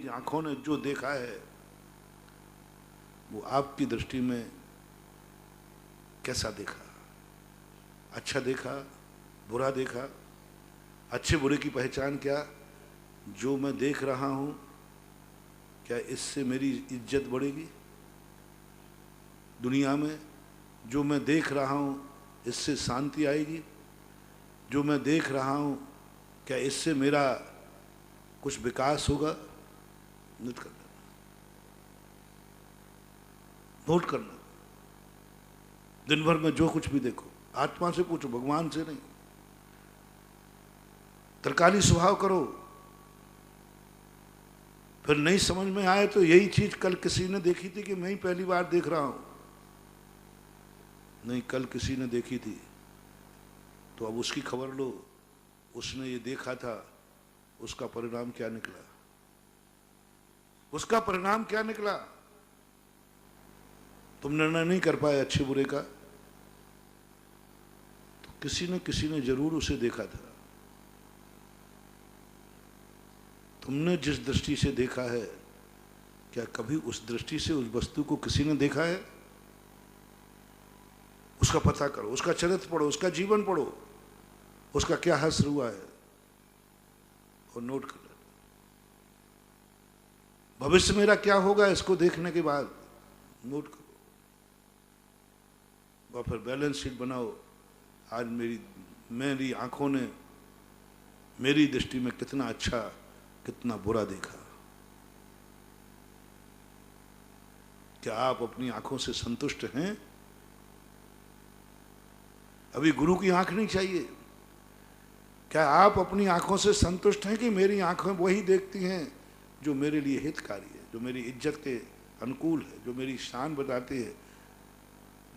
मेरी आंखों ने जो देखा है वो आपकी दृष्टि में कैसा देखा? अच्छा देखा, बुरा देखा? अच्छे बुरे की पहचान क्या? जो मैं देख रहा हूं, क्या इससे मेरी इज्जत बढ़ेगी दुनिया में? जो मैं देख रहा हूं, इससे शांति आएगी? जो मैं देख रहा हूं, क्या इससे मेरा कुछ विकास होगा? नोट करना, नोट करना। दिन भर में जो कुछ भी देखो, आत्मा से पूछो, भगवान से नहीं। तरकारी स्वभाव करो, फिर नहीं समझ में आए तो यही चीज कल किसी ने देखी थी कि मैं ही पहली बार देख रहा हूं। नहीं, कल किसी ने देखी थी तो अब उसकी खबर लो, उसने ये देखा था, उसका परिणाम क्या निकला? उसका परिणाम क्या निकला? तुम निर्णय नहीं कर पाए अच्छे बुरे का, तो किसी ने जरूर उसे देखा था। तुमने जिस दृष्टि से देखा है, क्या कभी उस दृष्टि से उस वस्तु को किसी ने देखा है? उसका पता करो, उसका चरित्र पढ़ो, उसका जीवन पढ़ो, उसका क्या हश्र हुआ है, और नोट कर लो। भविष्य मेरा क्या होगा इसको देखने के बाद, नोट करो। और फिर बैलेंस शीट बनाओ। आज मेरी आंखों ने मेरी दृष्टि में कितना अच्छा, कितना बुरा देखा। क्या आप अपनी आंखों से संतुष्ट हैं? अभी गुरु की आंख नहीं चाहिए। क्या आप अपनी आंखों से संतुष्ट हैं कि मेरी आंखें वही देखती हैं जो मेरे लिए हितकारी है, जो मेरी इज्जत के अनुकूल है, जो मेरी शान बताती है?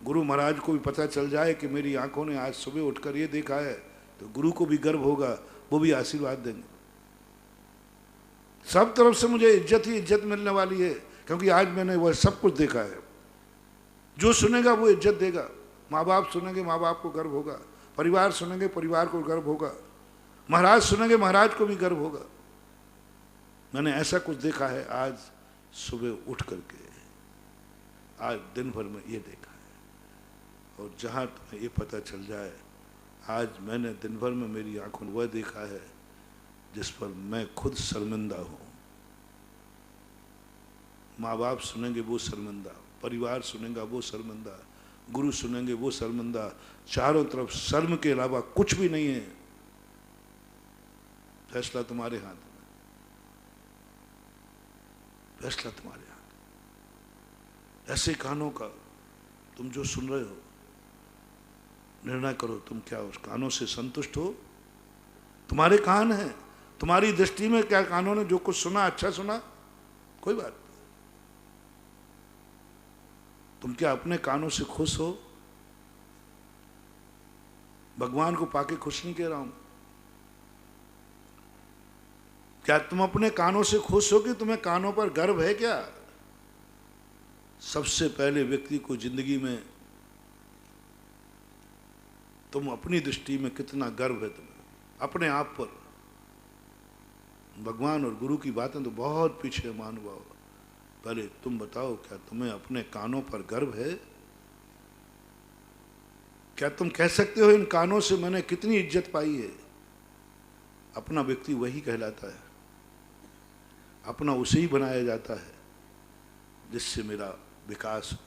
गुरु महाराज को भी पता चल जाए कि मेरी आंखों ने आज सुबह उठकर ये देखा है, तो गुरु को भी गर्व होगा, वो भी आशीर्वाद देंगे। सब तरफ से मुझे इज्जत ही इज्जत मिलने वाली है, क्योंकि आज मैंने वह सब कुछ देखा है। जो सुनेगा वो इज्जत देगा। माँ बाप सुनेंगे, माँ बाप को गर्व होगा। परिवार सुनेंगे, परिवार को गर्व होगा। महाराज सुनेंगे, महाराज को भी गर्व होगा। मैंने ऐसा कुछ देखा है आज सुबह उठ करके, आज दिन भर में ये देखा है। और जहाँ तुम्हें ये पता चल जाए, आज मैंने दिन भर में मेरी आंखों वह देखा है जिस पर मैं खुद शर्मिंदा हूँ। माँ बाप सुनेंगे वो शर्मिंदा, परिवार सुनेगा वो शर्मिंदा, गुरु सुनेंगे वो शर्मिंदा। चारों तरफ शर्म के अलावा कुछ भी नहीं है। फैसला तुम्हारे हाथ में, फैसला तुम्हारे हाथ। ऐसे कानों का तुम जो सुन रहे हो, निर्णय करो तुम क्या उस कानों से संतुष्ट हो? तुम्हारे कान हैं, तुम्हारी दृष्टि में क्या कानों ने जो कुछ सुना अच्छा सुना? कोई बात नहीं। तुम क्या अपने कानों से खुश हो? भगवान को पाके खुश नहीं कह रहा हूं। क्या तुम अपने कानों से खुश हो कि तुम्हें कानों पर गर्व है क्या? सबसे पहले व्यक्ति को जिंदगी में तुम अपनी दृष्टि में कितना गर्व है तुम्हें अपने आप पर। भगवान और गुरु की बातें तो बहुत पीछे महानुभाव। पहले तुम बताओ, क्या तुम्हें अपने कानों पर गर्व है? क्या तुम कह सकते हो इन कानों से मैंने कितनी इज्जत पाई है? अपना व्यक्ति वही कहलाता है, अपना उसे ही बनाया जाता है जिससे मेरा विकास हो,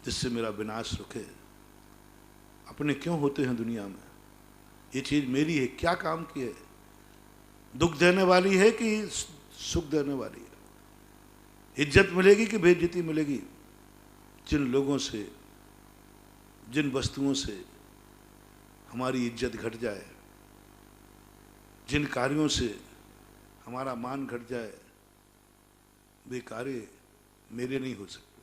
जिससे मेरा विनाश रुके। अपने क्यों होते हैं दुनिया में? ये चीज मेरी है, क्या काम की है? दुख देने वाली है कि सुख देने वाली है? इज्जत मिलेगी कि बेइज्जती मिलेगी? जिन लोगों से, जिन वस्तुओं से हमारी इज्जत घट जाए, जिन कार्यों से हमारा मान घट जाए, वे कार्य मेरे नहीं हो सकते,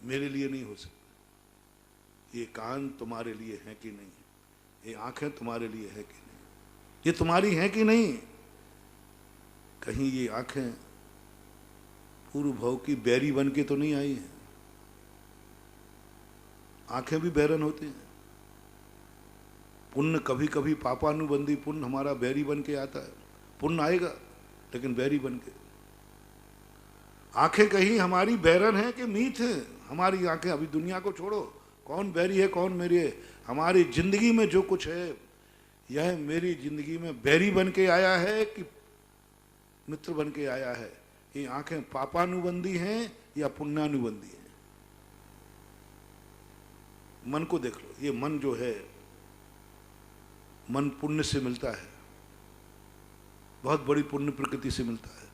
मेरे लिए नहीं हो सकते। ये कान तुम्हारे लिए है कि नहीं? ये आंखें तुम्हारे लिए है कि नहीं? ये तुम्हारी हैं कि नहीं? कहीं ये आंखें पूर्व भव की बैरी बन के तो नहीं आई हैं? आंखें भी बैरन होती हैं। पुण्य कभी कभी पापानुबंधी पुण्य हमारा बैरी बन के आता है। पुण्य आएगा, लेकिन बैरी बन के। आंखें कहीं हमारी बैरन है कि मीत है? हमारी आंखें, अभी दुनिया को छोड़ो, कौन बैरी है कौन मेरी है। हमारी जिंदगी में जो कुछ है, यह मेरी जिंदगी में बैरी बन के आया है कि मित्र बन के आया है? ये आंखें पापानुबंधी हैं या पुण्यानुबंधी हैं? मन को देख लो। ये मन जो है, मन पुण्य से मिलता है, बहुत बड़ी पुण्य प्रकृति से मिलता है।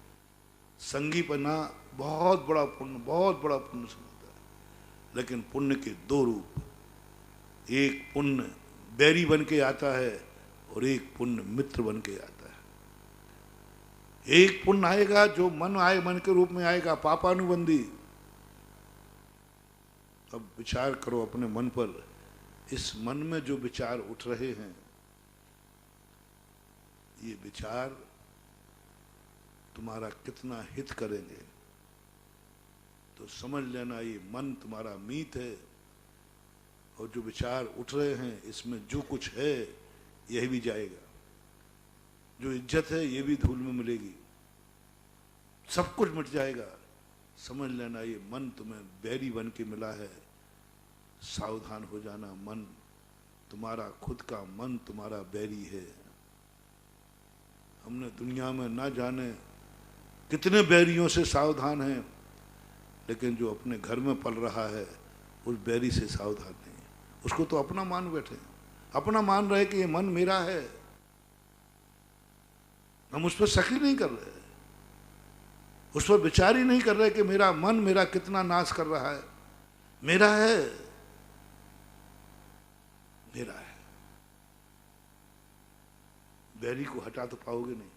संगीपना बहुत बड़ा पुण्य, बहुत बड़ा पुण्य से मिलता है। लेकिन पुण्य के दो रूप, एक पुण्य बैरी बन के आता है और एक पुण्य मित्र बन के आता है। एक पुण्य आएगा जो मन के रूप में आएगा, पापानुबंधी। अब विचार करो अपने मन पर, इस मन में जो विचार उठ रहे हैं, ये विचार तुम्हारा कितना हित करेंगे। तो समझ लेना, ये मन तुम्हारा मीत है, और जो विचार उठ रहे हैं इसमें जो कुछ है यही भी जाएगा। जो इज्जत है ये भी धूल में मिलेगी, सब कुछ मिट जाएगा। समझ लेना, ये मन तुम्हें बैरी बन के मिला है। सावधान हो जाना, मन तुम्हारा खुद का मन तुम्हारा बैरी है। हमने दुनिया में ना जाने कितने बैरियों से सावधान हैं, लेकिन जो अपने घर में पल रहा है उस बैरी से सावधान नहीं। उसको तो अपना मान बैठे, अपना मान रहे कि ये मन मेरा है। हम उस पर शक ही नहीं कर रहे, उस पर विचार ही नहीं कर रहे कि मेरा मन मेरा कितना नाश कर रहा है। मेरा है, मेरा है। बैरी को हटा तो पाओगे नहीं,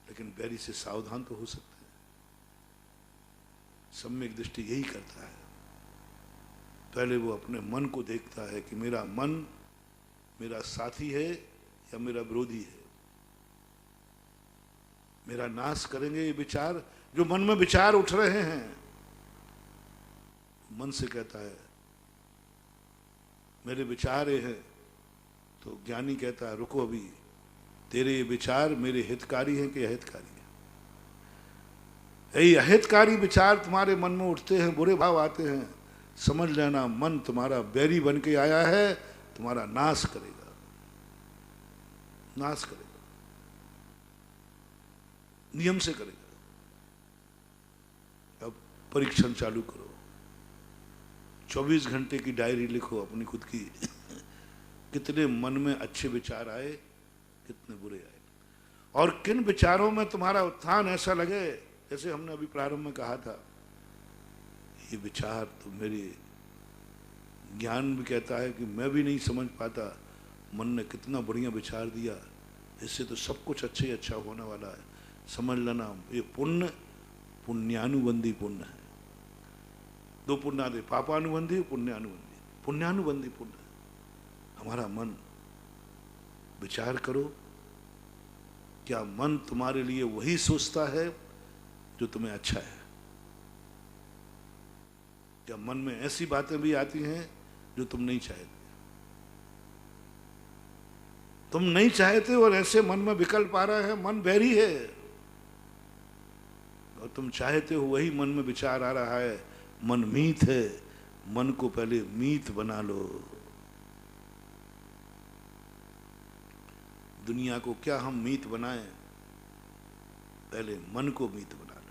लेकिन बैरी से सावधान तो हो सकते हैं। सम्यक दृष्टि यही करता है, पहले वो अपने मन को देखता है कि मेरा मन मेरा साथी है या मेरा विरोधी है। मेरा नाश करेंगे ये विचार, जो मन में विचार उठ रहे हैं। मन से कहता है मेरे विचार ये हैं, तो ज्ञानी कहता है रुको, अभी तेरे ये विचार मेरे हितकारी हैं कि अहितकारी हैं? यही अहितकारी विचार तुम्हारे मन में उठते हैं, बुरे भाव आते हैं, समझ लेना मन तुम्हारा बैरी बन के आया है, तुम्हारा नाश करेगा, नाश करेगा, नियम से करेगा। अब परीक्षण चालू करो, 24 घंटे की डायरी लिखो अपनी खुद की। कितने मन में अच्छे विचार आए, कितने बुरे आए, और किन विचारों में तुम्हारा उत्थान ऐसा लगे जैसे हमने अभी प्रारंभ में कहा था, ये विचार तो मेरे ज्ञान भी कहता है कि मैं भी नहीं समझ पाता, मन ने कितना बढ़िया विचार दिया, इससे तो सब कुछ अच्छे ही अच्छा होने वाला है। समझ लेना ये पुण्य पुण्यानुबंधी पुण्य है। दो पुण्य आते, पापानुबंधी पुण्यानुबंधी। पुण्यानुबंधी पुण्य हमारा मन। विचार करो, क्या मन तुम्हारे लिए वही सोचता है जो तुम्हें अच्छा है? क्या मन में ऐसी बातें भी आती हैं जो तुम नहीं चाहते? तुम नहीं चाहते और ऐसे मन में विकल्प आ रहा है, मन बैरी है, और तुम चाहते हो वही मन में विचार आ रहा है, मन मीत है। मन को पहले मीत बना लो। दुनिया को क्या हम मीत बनाएं? पहले मन को मीत बना लो।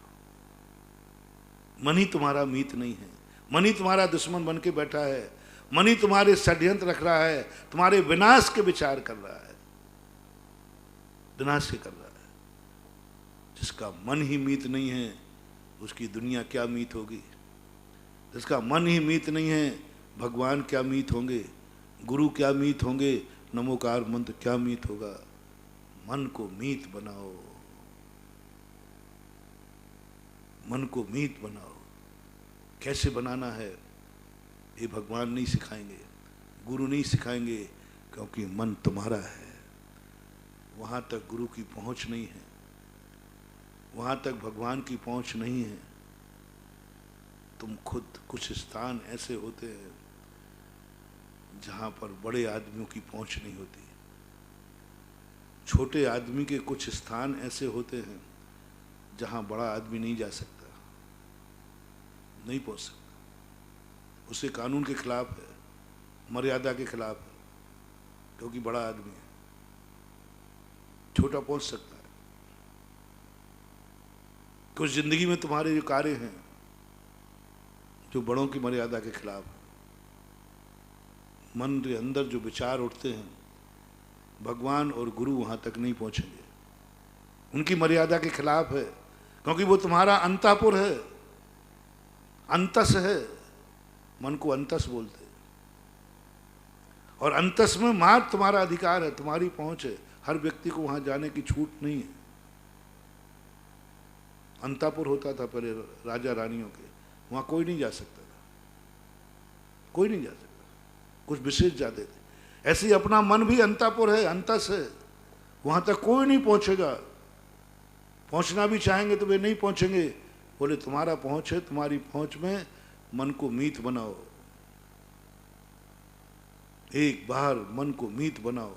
मन ही तुम्हारा मीत नहीं है, मन ही तुम्हारा दुश्मन बन के बैठा है, मन ही तुम्हारे षड्यंत्र रख रहा है, तुम्हारे विनाश के विचार कर रहा है, विनाश के कर रहा है। जिसका मन ही मीत नहीं है उसकी दुनिया क्या मीत होगी? जिसका मन ही मीत नहीं है भगवान क्या मीत होंगे, गुरु क्या मीत होंगे, नमोकार मंत्र क्या मीत होगा? मन को मीत बनाओ, मन को मीत बनाओ। कैसे बनाना है ये भगवान नहीं सिखाएंगे, गुरु नहीं सिखाएंगे, क्योंकि मन तुम्हारा है। वहाँ तक गुरु की पहुँच नहीं है, वहाँ तक भगवान की पहुँच नहीं है। तुम खुद, कुछ स्थान ऐसे होते हैं जहाँ पर बड़े आदमियों की पहुँच नहीं होती, छोटे आदमी के कुछ स्थान ऐसे होते हैं जहां बड़ा आदमी नहीं जा सकता, नहीं पहुंच सकता। उसे कानून के खिलाफ है, मर्यादा के खिलाफ है, क्योंकि बड़ा आदमी है। छोटा पहुंच सकता है। कुछ जिंदगी में तुम्हारे जो कार्य हैं जो बड़ों की मर्यादा के खिलाफ है, मन के अंदर जो विचार उठते हैं, भगवान और गुरु वहां तक नहीं पहुंचेंगे, उनकी मर्यादा के खिलाफ है, क्योंकि वो तुम्हारा अंतःपुर है, अंतस है। मन को अंतस बोलते हैं, और अंतस में मात्र तुम्हारा अधिकार है, तुम्हारी पहुंच है। हर व्यक्ति को वहां जाने की छूट नहीं है। अंतापुर होता था पहले राजा रानियों के, वहां कोई नहीं जा सकता था, कोई नहीं जा सकता, कुछ विशेष जाते थे। ऐसे ही अपना मन भी अंतापुर है, अंतस है, वहां तक कोई नहीं पहुंचेगा। पहुंचना भी चाहेंगे तो वे नहीं पहुंचेंगे। बोले तुम्हारा पहुंच है, तुम्हारी पहुंच में मन को मीत बनाओ, एक बार मन को मीत बनाओ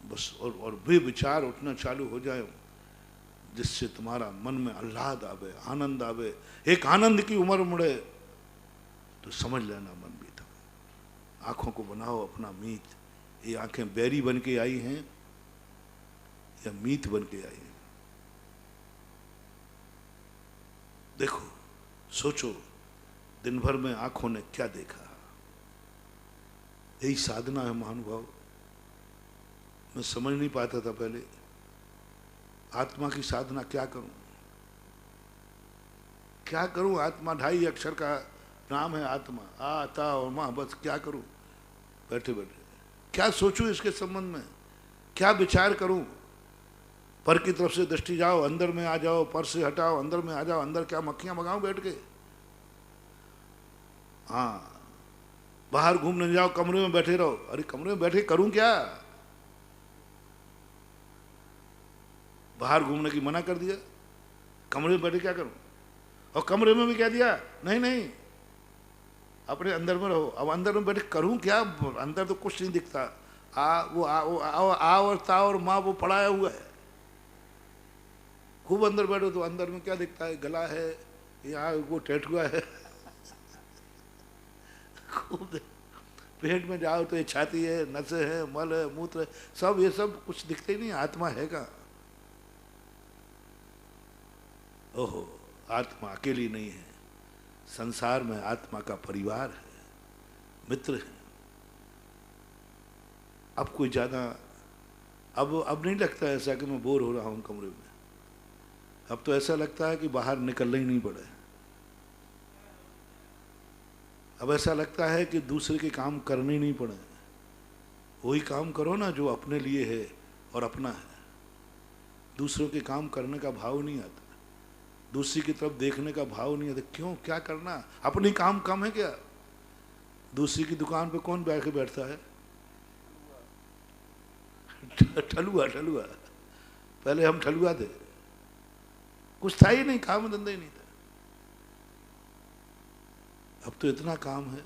बस, और वे विचार उठना चालू हो जाए जिससे तुम्हारा मन में आह्लाद आवे, आनंद आवे, एक आनंद की उम्र मुड़े, तो समझ लेना मन बीता। आंखों को बनाओ अपना मीत। ये आंखें बैरी बन के आई हैं या मीत बन के आई हैं? देखो, सोचो, दिन भर में आंखों ने क्या देखा। यही साधना है महानुभाव। मैं समझ नहीं पाता था पहले, आत्मा की साधना क्या करूं, क्या करूं। आत्मा 2.5 अक्षर का नाम है आत्मा, आ ता और मां, बस क्या करूं बैठे बैठे। क्या सोचूं इसके संबंध में, क्या विचार करूं। पर की तरफ से दृष्टि जाओ, अंदर में आ जाओ, पर से हटाओ, अंदर में आ जाओ। अंदर क्या मक्खियां भगाऊं बैठ के? हाँ, बाहर घूमने जाओ, कमरे में बैठे रहो। अरे कमरे में बैठे करूं क्या? बाहर घूमने की मना कर दिया, कमरे में बैठे क्या करूं? और कमरे में भी कह दिया नहीं नहीं, अपने अंदर में रहो। अब अंदर में बैठे करूं क्या? अंदर तो कुछ नहीं दिखता। आ और ता और माँ वो पड़ाया हुआ है। खूब अंदर बैठो तो अंदर में क्या दिखता है? गला है, यहाँ वो टेटुआ है। खूब पेट में जाओ तो ये छाती है, नसें हैं, मल है, मूत्र है, सब ये सब कुछ दिखते ही नहीं। आत्मा है का? ओहो, आत्मा अकेली नहीं है। संसार में आत्मा का परिवार है, मित्र है। अब कोई ज्यादा अब नहीं लगता ऐसा कि मैं बोर हो रहा हूं कमरे में। अब तो ऐसा लगता है कि बाहर निकलना ही नहीं पड़े। अब ऐसा लगता है कि दूसरे के काम करने ही नहीं पड़े, वही काम करो ना जो अपने लिए है और अपना है। दूसरों के काम करने का भाव नहीं आता, दूसरी की तरफ देखने का भाव नहीं आता। क्यों, क्या करना? अपनी काम कम है क्या? दूसरी की दुकान पे कौन बैठ के बैठता है? ठलुआ ठलुआ। पहले हम ठलुआ थे, कुछ था ही नहीं, काम धंधा ही नहीं था। अब तो इतना काम है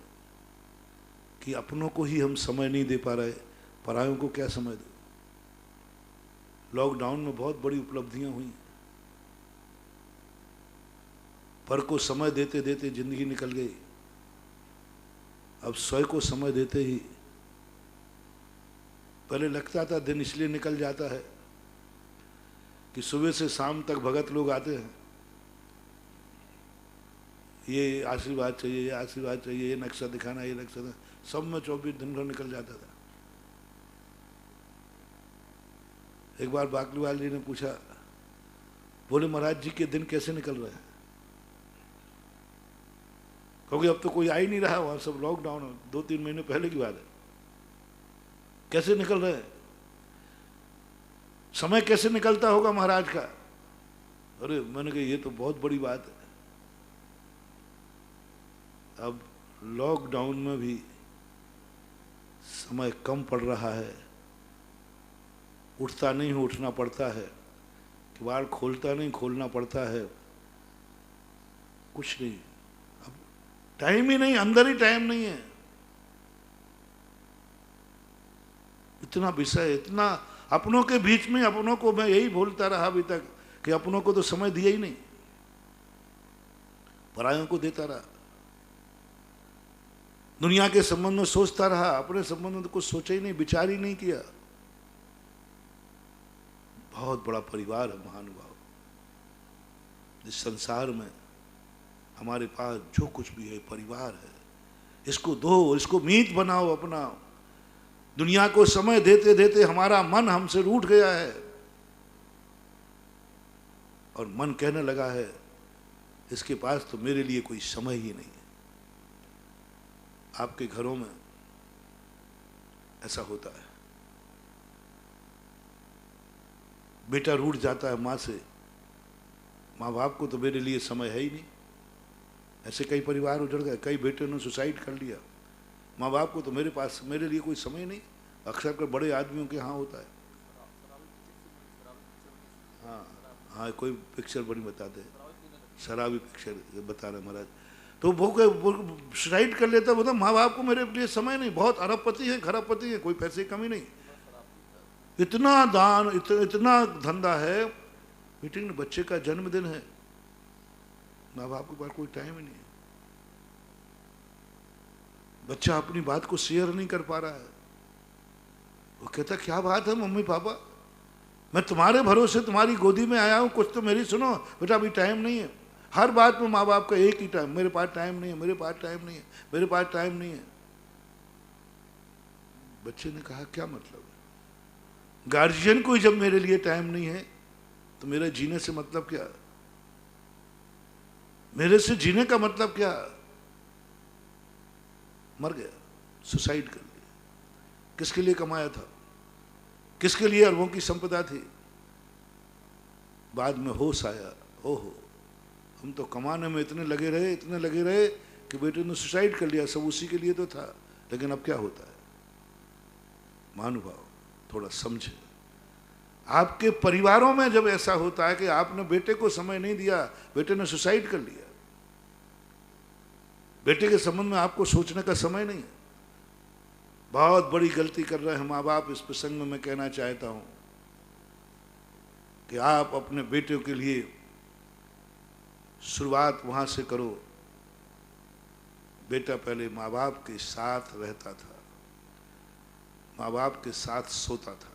कि अपनों को ही हम समय नहीं दे पा रहे, परायों को क्या समय दो। लॉकडाउन में बहुत बड़ी उपलब्धियां हुई, पर को समय देते देते जिंदगी निकल गई। अब स्वयं को समय देते ही, पहले लगता था दिन इसलिए निकल जाता है कि सुबह से शाम तक भगत लोग आते हैं, ये आशीर्वाद चाहिए, ये आशीर्वाद चाहिए, ये नक्शा दिखाना, ये नक्शा दिखाना, सब में 24 दिन भर निकल जाता था। एक बार बाकलीवाल जी ने पूछा, बोले महाराज जी के दिन कैसे निकल रहे हैं? क्योंकि अब तो कोई आ ही नहीं रहा, वहां सब लॉकडाउन है, 2-3 महीने पहले की बात है। कैसे निकल रहे हैं? समय कैसे निकलता होगा महाराज का? अरे मैंने कहा ये तो बहुत बड़ी बात है। अब लॉकडाउन में भी समय कम पड़ रहा है, उठता नहीं उठना पड़ता है, किवाड़ खोलता नहीं खोलना पड़ता है, कुछ नहीं। अब टाइम ही नहीं, अंदर ही टाइम नहीं है। इतना विषय, इतना अपनों के बीच में। अपनों को मैं यही बोलता रहा अभी तक कि अपनों को तो समय दिया ही नहीं, परायों को देता रहा। दुनिया के संबंध में सोचता रहा, अपने संबंध में तो कुछ सोचा ही नहीं, विचार ही नहीं किया। बहुत बड़ा परिवार है महानुभाव। इस संसार में हमारे पास जो कुछ भी है परिवार है, इसको दो, इसको मीत बनाओ, अपनाओ। दुनिया को समय देते देते हमारा मन हमसे रूठ गया है और मन कहने लगा है इसके पास तो मेरे लिए कोई समय ही नहीं है। आपके घरों में ऐसा होता है, बेटा रूठ जाता है माँ से, माँ बाप को तो मेरे लिए समय है ही नहीं। ऐसे कई परिवार उजड़ गए, कई बेटे ने सुसाइड कर लिया। माँ बाप को तो मेरे लिए कोई समय नहीं। अक्सर कर बड़े आदमियों के यहाँ होता है। हाँ हाँ, कोई पिक्चर बड़ी बताते हैं, शराबी पिक्चर बता रहे महाराज। तो वो सुसाइड कर लेता, बोलता माँ बाप को मेरे लिए समय नहीं, बहुत अरबपति है, खरबपति है, कोई पैसे की कमी नहीं, इतना दान, इतना धंधा है। मीटिंग बच्चे का जन्मदिन है, माँ बाप के पास कोई टाइम ही नहीं है। बच्चा अपनी बात को शेयर नहीं कर पा रहा है। वो कहता क्या बात है मम्मी पापा, मैं तुम्हारे भरोसे तुम्हारी गोदी में आया हूं, कुछ तो मेरी सुनो। बेटा अभी टाइम नहीं है। हर बात में माँ बाप का एक ही टाइम, मेरे पास टाइम नहीं है, मेरे पास टाइम नहीं है, मेरे पास टाइम नहीं है। बच्चे ने कहा क्या मतलब है? गार्जियन को जब मेरे लिए टाइम नहीं है तो मेरे जीने से मतलब क्या? मेरे से जीने का मतलब क्या? मर गया, सुसाइड कर लिया। किसके लिए कमाया था? किसके लिए अरबों की संपदा थी? बाद में होश आया, ओहो हम तो कमाने में इतने लगे रहे कि बेटे ने सुसाइड कर लिया। सब उसी के लिए तो था, लेकिन अब क्या होता है? महानुभाव थोड़ा समझे। आपके परिवारों में जब ऐसा होता है कि आपने बेटे को समय नहीं दिया, बेटे ने सुसाइड कर लिया, बेटे के संबंध में आपको सोचने का समय नहीं है, बहुत बड़ी गलती कर रहे हैं माँ बाप। इस प्रसंग में मैं कहना चाहता हूं कि आप अपने बेटे के लिए शुरुआत वहां से करो। बेटा पहले माँ बाप के साथ रहता था, माँ बाप के साथ सोता था।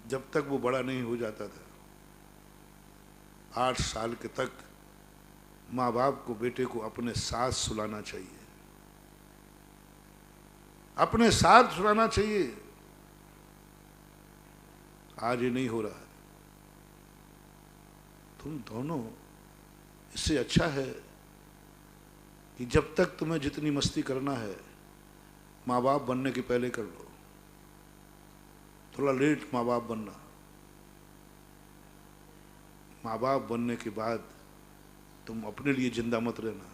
जब तक वो बड़ा नहीं हो जाता था, 8 साल के तक माँ बाप को बेटे को अपने साथ सुलाना चाहिए, अपने साथ सुलाना चाहिए। आज ये नहीं हो रहा है। तुम दोनों, इससे अच्छा है कि जब तक तुम्हें जितनी मस्ती करना है माँ बाप बनने के पहले कर लो। थोड़ा लेट माँ बाप बनना, माँ बाप बनने के बाद तुम अपने लिए जिंदा मत रहना,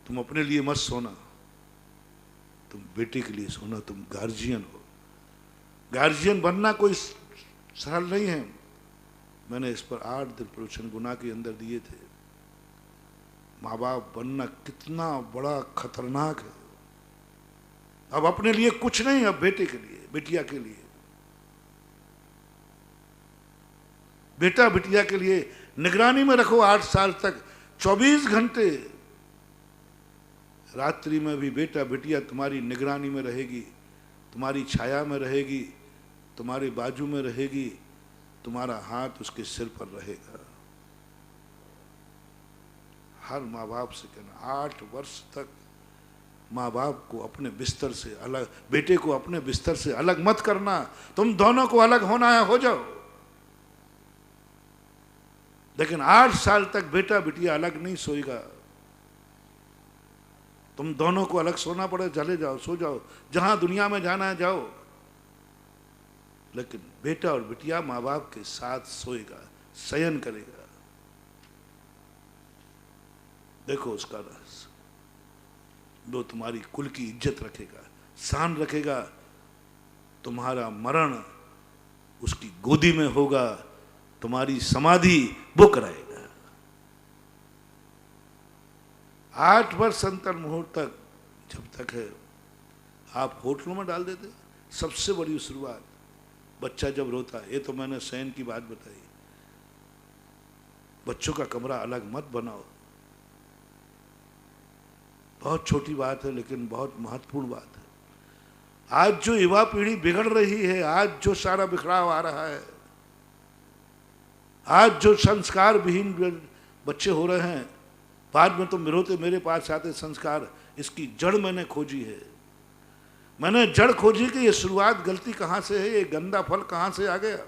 तुम अपने लिए मत सोना, तुम बेटे के लिए सोना। तुम गार्जियन हो। गार्जियन बनना कोई सरल नहीं है। मैंने इस पर 8 दिन प्रवचन गुना के अंदर दिए थे। माँ बाप बनना कितना बड़ा खतरनाक है। अब अपने लिए कुछ नहीं, अब बेटे के लिए, बिटिया के लिए, बेटा बिटिया के लिए निगरानी में रखो 8 साल तक, 24 घंटे। रात्रि में भी बेटा बिटिया तुम्हारी निगरानी में रहेगी, तुम्हारी छाया में रहेगी, तुम्हारे बाजू में रहेगी, तुम्हारा हाथ उसके सिर पर रहेगा। हर माँ बाप से कहना 8 वर्ष तक माँ बाप को अपने बिस्तर से अलग, बेटे को अपने बिस्तर से अलग मत करना। तुम दोनों को अलग होना है, हो जाओ, लेकिन 8 साल तक बेटा बिटिया अलग नहीं सोएगा। तुम दोनों को अलग सोना पड़े, चले जाओ, सो जाओ, जहां दुनिया में जाना है जाओ, लेकिन बेटा और बिटिया माँ बाप के साथ सोएगा, शयन करेगा। देखो उसका रहस्य, वो तुम्हारी कुल की इज्जत रखेगा, शान रखेगा। तुम्हारा मरण उसकी गोदी में होगा, तुम्हारी समाधि वो कराएगा। 8 वर्ष अंतर मुहूर्त तक जब तक है आप होटलों में डाल देते। सबसे बड़ी शुरुआत बच्चा जब रोता है, ये तो मैंने सैन की बात बताई, बच्चों का कमरा अलग मत बनाओ। बहुत छोटी बात है लेकिन बहुत महत्वपूर्ण बात है। आज जो युवा पीढ़ी बिगड़ रही है, आज जो सारा बिखराव आ रहा है, आज जो संस्कार विहीन बच्चे हो रहे हैं, बाद में तो रोते मेरे पास आते संस्कार, इसकी जड़ मैंने खोजी है। मैंने जड़ खोजी कि ये शुरुआत गलती कहां से है, ये गंदा फल कहां से आ गया,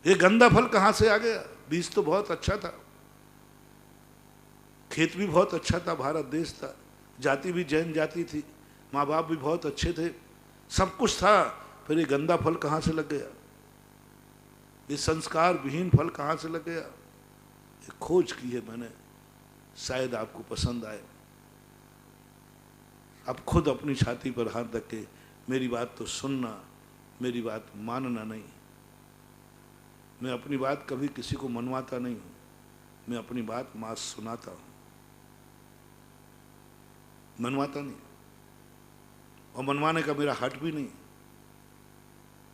ये गंदा फल कहां से आ गया। बीज तो बहुत अच्छा था, खेत भी बहुत अच्छा था, भारत देश था, जाति भी जैन जाति थी, माँ बाप भी बहुत अच्छे थे, सब कुछ था, फिर ये गंदा फल कहाँ से लग गया, ये संस्कार विहीन फल कहाँ से लग गया। ये खोज की है मैंने, शायद आपको पसंद आए। अब खुद अपनी छाती पर हाथ रख के मेरी बात तो सुनना, मेरी बात मानना नहीं। मैं अपनी बात कभी किसी को मनवाता नहीं हूँ, मैं अपनी बात मास सुनाता हूँ, मनवाता नहीं, और मनवाने का मेरा हट भी नहीं।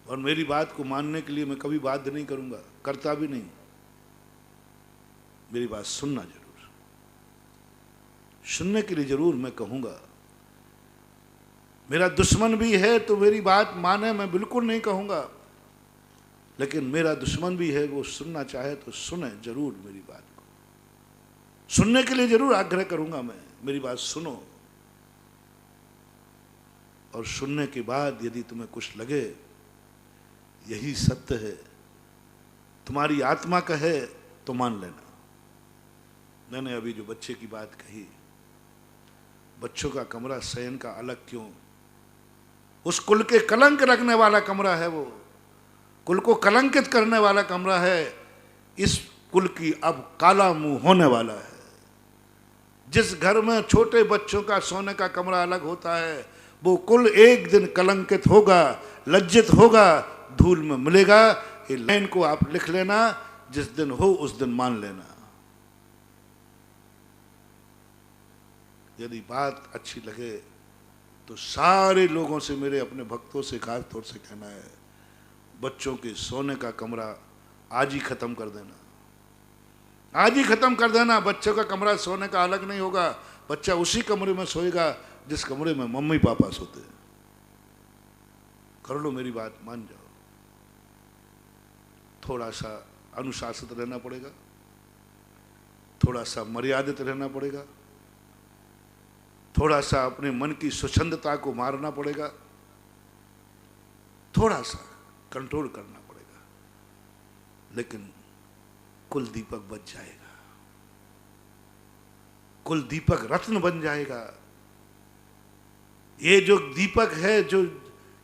और मेरी बात को मानने के लिए मैं कभी बाध्य नहीं करूंगा, करता भी नहीं। मेरी बात सुनना जरूर, सुनने के लिए जरूर मैं कहूंगा। मेरा दुश्मन भी है तो मेरी बात माने, मैं बिल्कुल नहीं कहूंगा, लेकिन मेरा दुश्मन भी है, वो सुनना चाहे तो सुने जरूर मेरी बात को, सुनने के लिए जरूर आग्रह करूंगा मैं। मेरी बात सुनो, और सुनने के बाद यदि तुम्हें कुछ लगे यही सत्य है, तुम्हारी आत्मा कहे तो मान लेना। मैंने अभी जो बच्चे की बात कही, बच्चों का कमरा शयन का अलग क्यों, उस कुल के कलंक रखने वाला कमरा है, वो कुल को कलंकित करने वाला कमरा है। इस कुल की अब काला मुंह होने वाला है। जिस घर में छोटे बच्चों का सोने का कमरा अलग होता है, वो कुल एक दिन कलंकित होगा, लज्जित होगा, धूल में मिलेगा। ये लाइन को आप लिख लेना, जिस दिन हो उस दिन मान लेना। यदि बात अच्छी लगे तो सारे लोगों से, मेरे अपने भक्तों से खास तौर से कहना है, बच्चों के सोने का कमरा आज ही खत्म कर देना, आज ही खत्म कर देना। बच्चों का कमरा सोने का अलग नहीं होगा, बच्चा उसी कमरे में सोएगा जिस कमरे में मम्मी पापा सोते हैं। कर लो मेरी बात, मान जाओ। थोड़ा सा अनुशासित रहना पड़ेगा, थोड़ा सा मर्यादित रहना पड़ेगा, थोड़ा सा अपने मन की स्वच्छंदता को मारना पड़ेगा, थोड़ा सा कंट्रोल करना पड़ेगा, लेकिन कुल दीपक बच जाएगा, कुल दीपक रत्न बन जाएगा। ये जो दीपक है, जो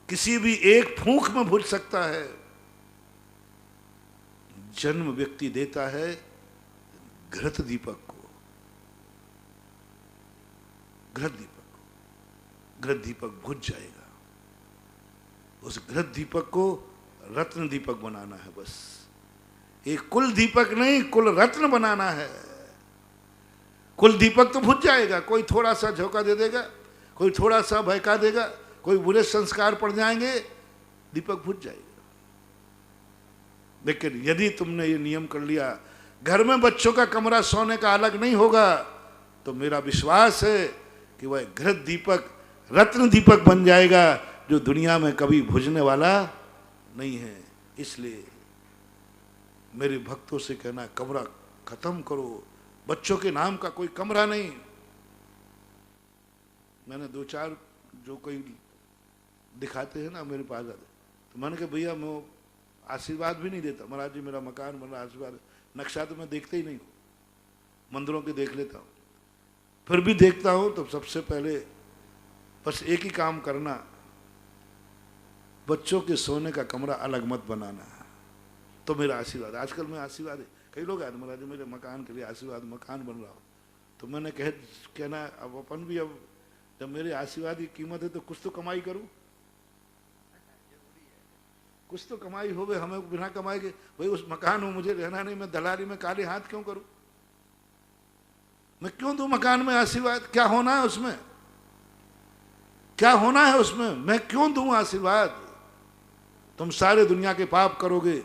किसी भी एक फूंक में बुझ सकता है, जन्म व्यक्ति देता है घृत दीपक को, घृत दीपक को। घृत दीपक बुझ जाएगा, उस घृत दीपक को रत्न दीपक बनाना है। बस एक कुल दीपक नहीं, कुल रत्न बनाना है। कुल दीपक तो बुझ जाएगा, कोई थोड़ा सा झोंका दे देगा, कोई थोड़ा सा बहका देगा, कोई बुरे संस्कार पड़ जाएंगे, दीपक बुझ जाएगा। लेकिन यदि तुमने ये नियम कर लिया, घर में बच्चों का कमरा सोने का अलग नहीं होगा, तो मेरा विश्वास है कि वह घृत दीपक रत्न दीपक बन जाएगा, जो दुनिया में कभी बुझने वाला नहीं है। इसलिए मेरे भक्तों से कहना, कमरा खत्म करो, बच्चों के नाम का कोई कमरा नहीं। मैंने दो चार जो कोई दिखाते हैं ना मेरे पास आते, तो मैंने कहा भैया मैं आशीर्वाद भी नहीं देता, महाराज जी मेरा मकान बन रहा, आशीर्वाद नक्शा तो मैं देखते ही नहीं हूँ, मंदिरों के देख लेता हूँ, फिर भी देखता हूँ तो सबसे पहले बस एक ही काम करना, बच्चों के सोने का कमरा अलग मत बनाना, तो मेरा आशीर्वाद। आजकल मैं आशीर्वाद है, कई लोग आए महाराज जी मेरे मकान के लिए आशीर्वाद, मकान बन रहा हो, तो मैंने कहना अब अपन भी, अब जब मेरे आशीर्वाद की कीमत है तो कुछ तो कमाई करूं, कुछ तो कमाई हो गए, हमें बिना कमाई के भाई उस मकान में मुझे रहना नहीं, मैं दलाली में काले हाथ क्यों करूं, मैं क्यों दूं मकान में आशीर्वाद, क्या होना है उसमें। क्या होना है उसमें? मैं क्यों दूं आशीर्वाद? तुम सारे दुनिया के पाप करोगे,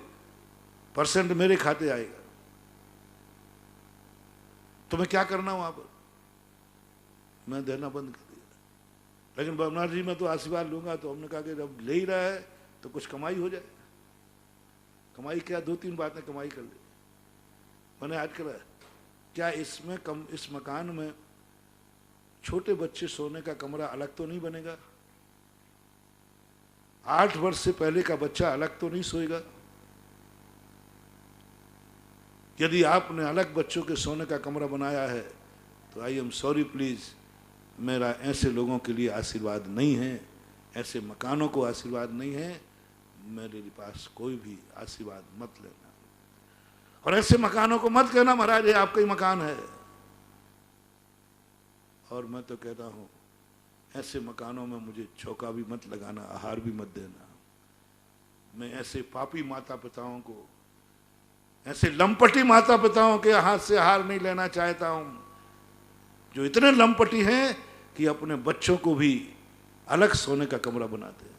परसेंट मेरे खाते आएगा। तुम्हें क्या करना वहां पर? मैं देना बंद कर दिया। लेकिन भवनाथ जी मैं तो आशीर्वाद लूंगा। तो हमने कहा कि जब ले ही रहा है तो कुछ कमाई हो जाए। कमाई क्या, 2-3 बातें कमाई कर ली मैंने आज करा। क्या इसमें इस मकान में छोटे बच्चे सोने का कमरा अलग तो नहीं बनेगा? 8 वर्ष से पहले का बच्चा अलग तो नहीं सोएगा? यदि आपने अलग बच्चों के सोने का कमरा बनाया है तो आई एम सॉरी प्लीज, मेरा ऐसे लोगों के लिए आशीर्वाद नहीं है, ऐसे मकानों को आशीर्वाद नहीं है। मेरे पास कोई भी आशीर्वाद मत लेना, और ऐसे मकानों को मत कहना महाराज ये आपका ही मकान है। और मैं तो कहता हूं ऐसे मकानों में मुझे चौका भी मत लगाना, आहार भी मत देना। मैं ऐसे पापी माता पिताओं को, ऐसे लंपटी माता पिताओं के हाथ से आहार नहीं लेना चाहता हूं, जो इतने लंपटी हैं कि अपने बच्चों को भी अलग सोने का कमरा बनाते हैं।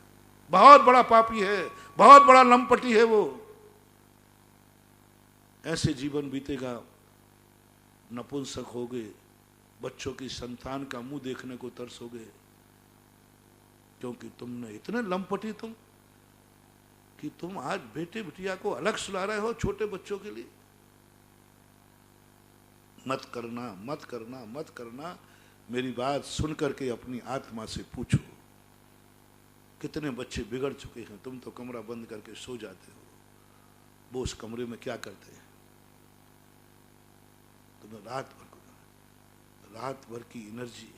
बहुत बड़ा पापी है, बहुत बड़ा लंपटी है वो। ऐसे जीवन बीतेगा, नपुंसक होगे, बच्चों की संतान का मुंह देखने को तरसोगे, क्योंकि तुमने इतने लंपटी तुम कि तुम आज बेटे बिटिया को अलग सुला रहे हो छोटे बच्चों के लिए। मत करना, मत करना, मत करना। मेरी बात सुन करके अपनी आत्मा से पूछो, कितने बच्चे बिगड़ चुके हैं। तुम तो कमरा बंद करके सो जाते हो, वो उस कमरे में क्या करते हैं? तुम्हें रात भर की एनर्जी,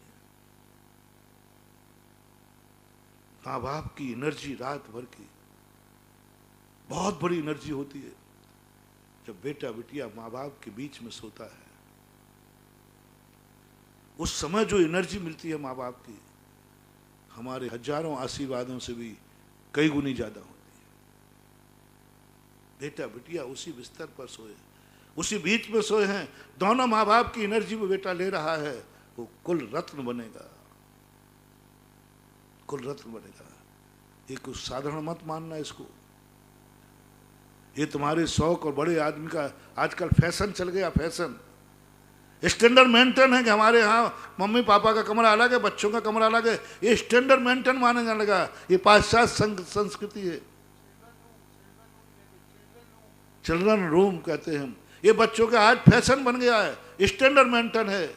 माँ बाप की एनर्जी रात भर की बहुत बड़ी एनर्जी होती है। जब बेटा बिटिया माँ बाप के बीच में सोता है, उस समय जो एनर्जी मिलती है माँ बाप की, हमारे हजारों आशीर्वादों से भी कई गुनी ज्यादा होती है। बेटा बिटिया उसी बिस्तर पर सोए, उसी बीच में सोए हैं, दोनों माँ बाप की एनर्जी में बेटा ले रहा है, वो कुल रत्न बनेगा, कुल रत्न बनेगा। ये कुछ साधारण मत मानना इसको। ये तुम्हारे शौक और बड़े आदमी का आजकल फैशन चल गया। फैशन स्टैंडर्ड मेंटेन है कि हमारे यहाँ मम्मी पापा का कमरा अलग है, बच्चों का कमरा अलग है। ये स्टैंडर्ड मेंटेन माने जाने लगा। ये पाश्चात्य संस्कृति है। चिल्ड्रन रूम कहते हैं हम। ये बच्चों का आज फैशन बन गया है, स्टैंडर्ड मेंटेन है।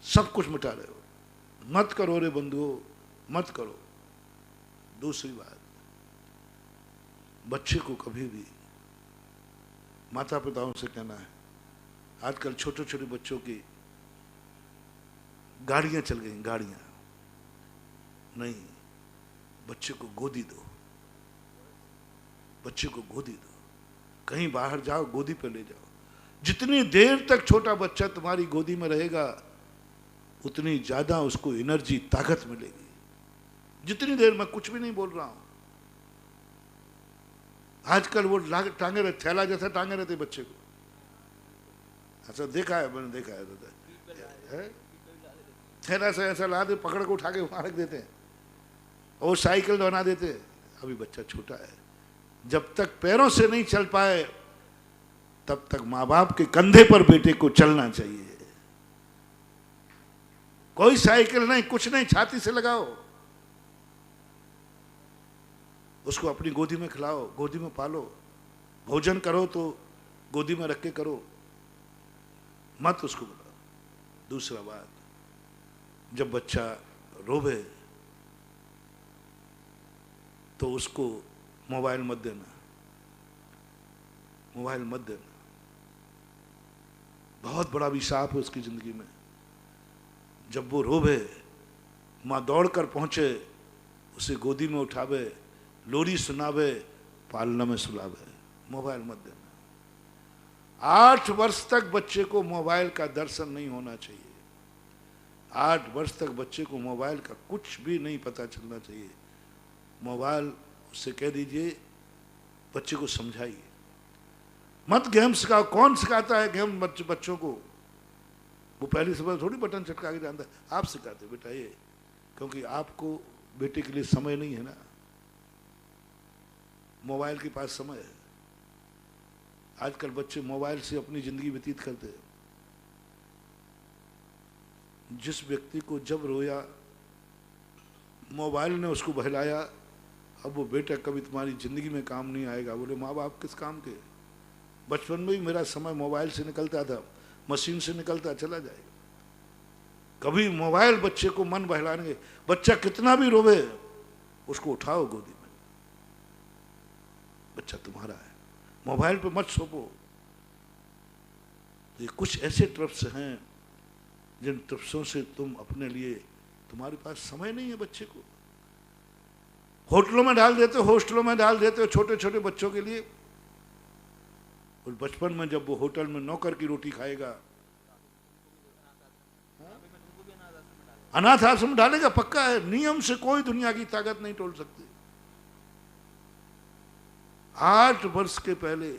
सब कुछ मिटा रहे हो। मत करो रे बंधुओं, मत करो। दूसरी बात, बच्चे को कभी भी माता पिताओं से कहना है, आजकल छोटे छोटे बच्चों की गाड़ियां चल गई, गाड़ियां नहीं, बच्चे को गोदी दो, बच्चे को गोदी दो। कहीं बाहर जाओ, गोदी पे ले जाओ। जितनी देर तक छोटा बच्चा तुम्हारी गोदी में रहेगा, उतनी ज्यादा उसको एनर्जी, ताकत मिलेगी। जितनी देर, मैं कुछ भी नहीं बोल रहा हूं। आजकल वो टांगे रहते, थैला जैसा टांगे रहते बच्चे को। ऐसा देखा है, मैंने देखा है। थैला से ऐसा ला दे, पकड़ के उठा के वहां रख देते हैं, और साइकिल बना देते हैं। अभी बच्चा छोटा है, जब तक पैरों से नहीं चल पाए तब तक माँ बाप के कंधे पर बेटे को चलना चाहिए। कोई साइकिल नहीं, कुछ नहीं, छाती से लगाओ उसको, अपनी गोदी में खिलाओ, गोदी में पालो। भोजन करो तो गोदी में रख के करो, मत उसको बुलाओ। दूसरा बात, जब बच्चा रोवे तो उसको मोबाइल मत देना, मोबाइल मत देना। बहुत बड़ा अभिशाप है उसकी जिंदगी में। जब वो रोवे, माँ दौड़ कर पहुंचे, उसे गोदी में उठावे, लोरी सुनावे, पालना में सुलावे। मोबाइल मत देना। 8 वर्ष तक बच्चे को मोबाइल का दर्शन नहीं होना चाहिए। 8 वर्ष तक बच्चे को मोबाइल का कुछ भी नहीं पता चलना चाहिए। मोबाइल उससे कह दीजिए, बच्चे को समझाइए, मत गेम सिखाओ। कौन सिखाता है गेम बच्चों को? वो पहली सुबह थोड़ी बटन चटका के जानता है। आप सिखाते बेटा ये, क्योंकि आपको बेटे के लिए समय नहीं है ना, मोबाइल के पास समय है। आजकल बच्चे मोबाइल से अपनी जिंदगी व्यतीत करते हैं। जिस व्यक्ति को जब रोया मोबाइल ने उसको बहलाया, अब वो बेटा कभी तुम्हारी जिंदगी में काम नहीं आएगा। बोले माँ बाप किस काम के? बचपन में ही मेरा समय मोबाइल से निकलता था, मशीन से निकलता चला जाएगा। कभी मोबाइल बच्चे को मन बहलाने, बच्चा कितना भी रोवे उसको उठाओ गोदी में, बच्चा तुम्हारा है, मोबाइल पे मत सौंपो। ये कुछ ऐसे ट्रप्स हैं जिन ट्रप्सों से तुम अपने लिए, तुम्हारे पास समय नहीं है बच्चे को। होटलों में डाल देते हो, हॉस्टलों में डाल देते हो छोटे छोटे बच्चों के लिए। और बचपन में जब वो होटल में नौकर की रोटी खाएगा, अनाथ आश्रम डालेगा, पक्का है। नियम से कोई दुनिया की ताकत नहीं तोड़ सकती। 8 वर्ष के पहले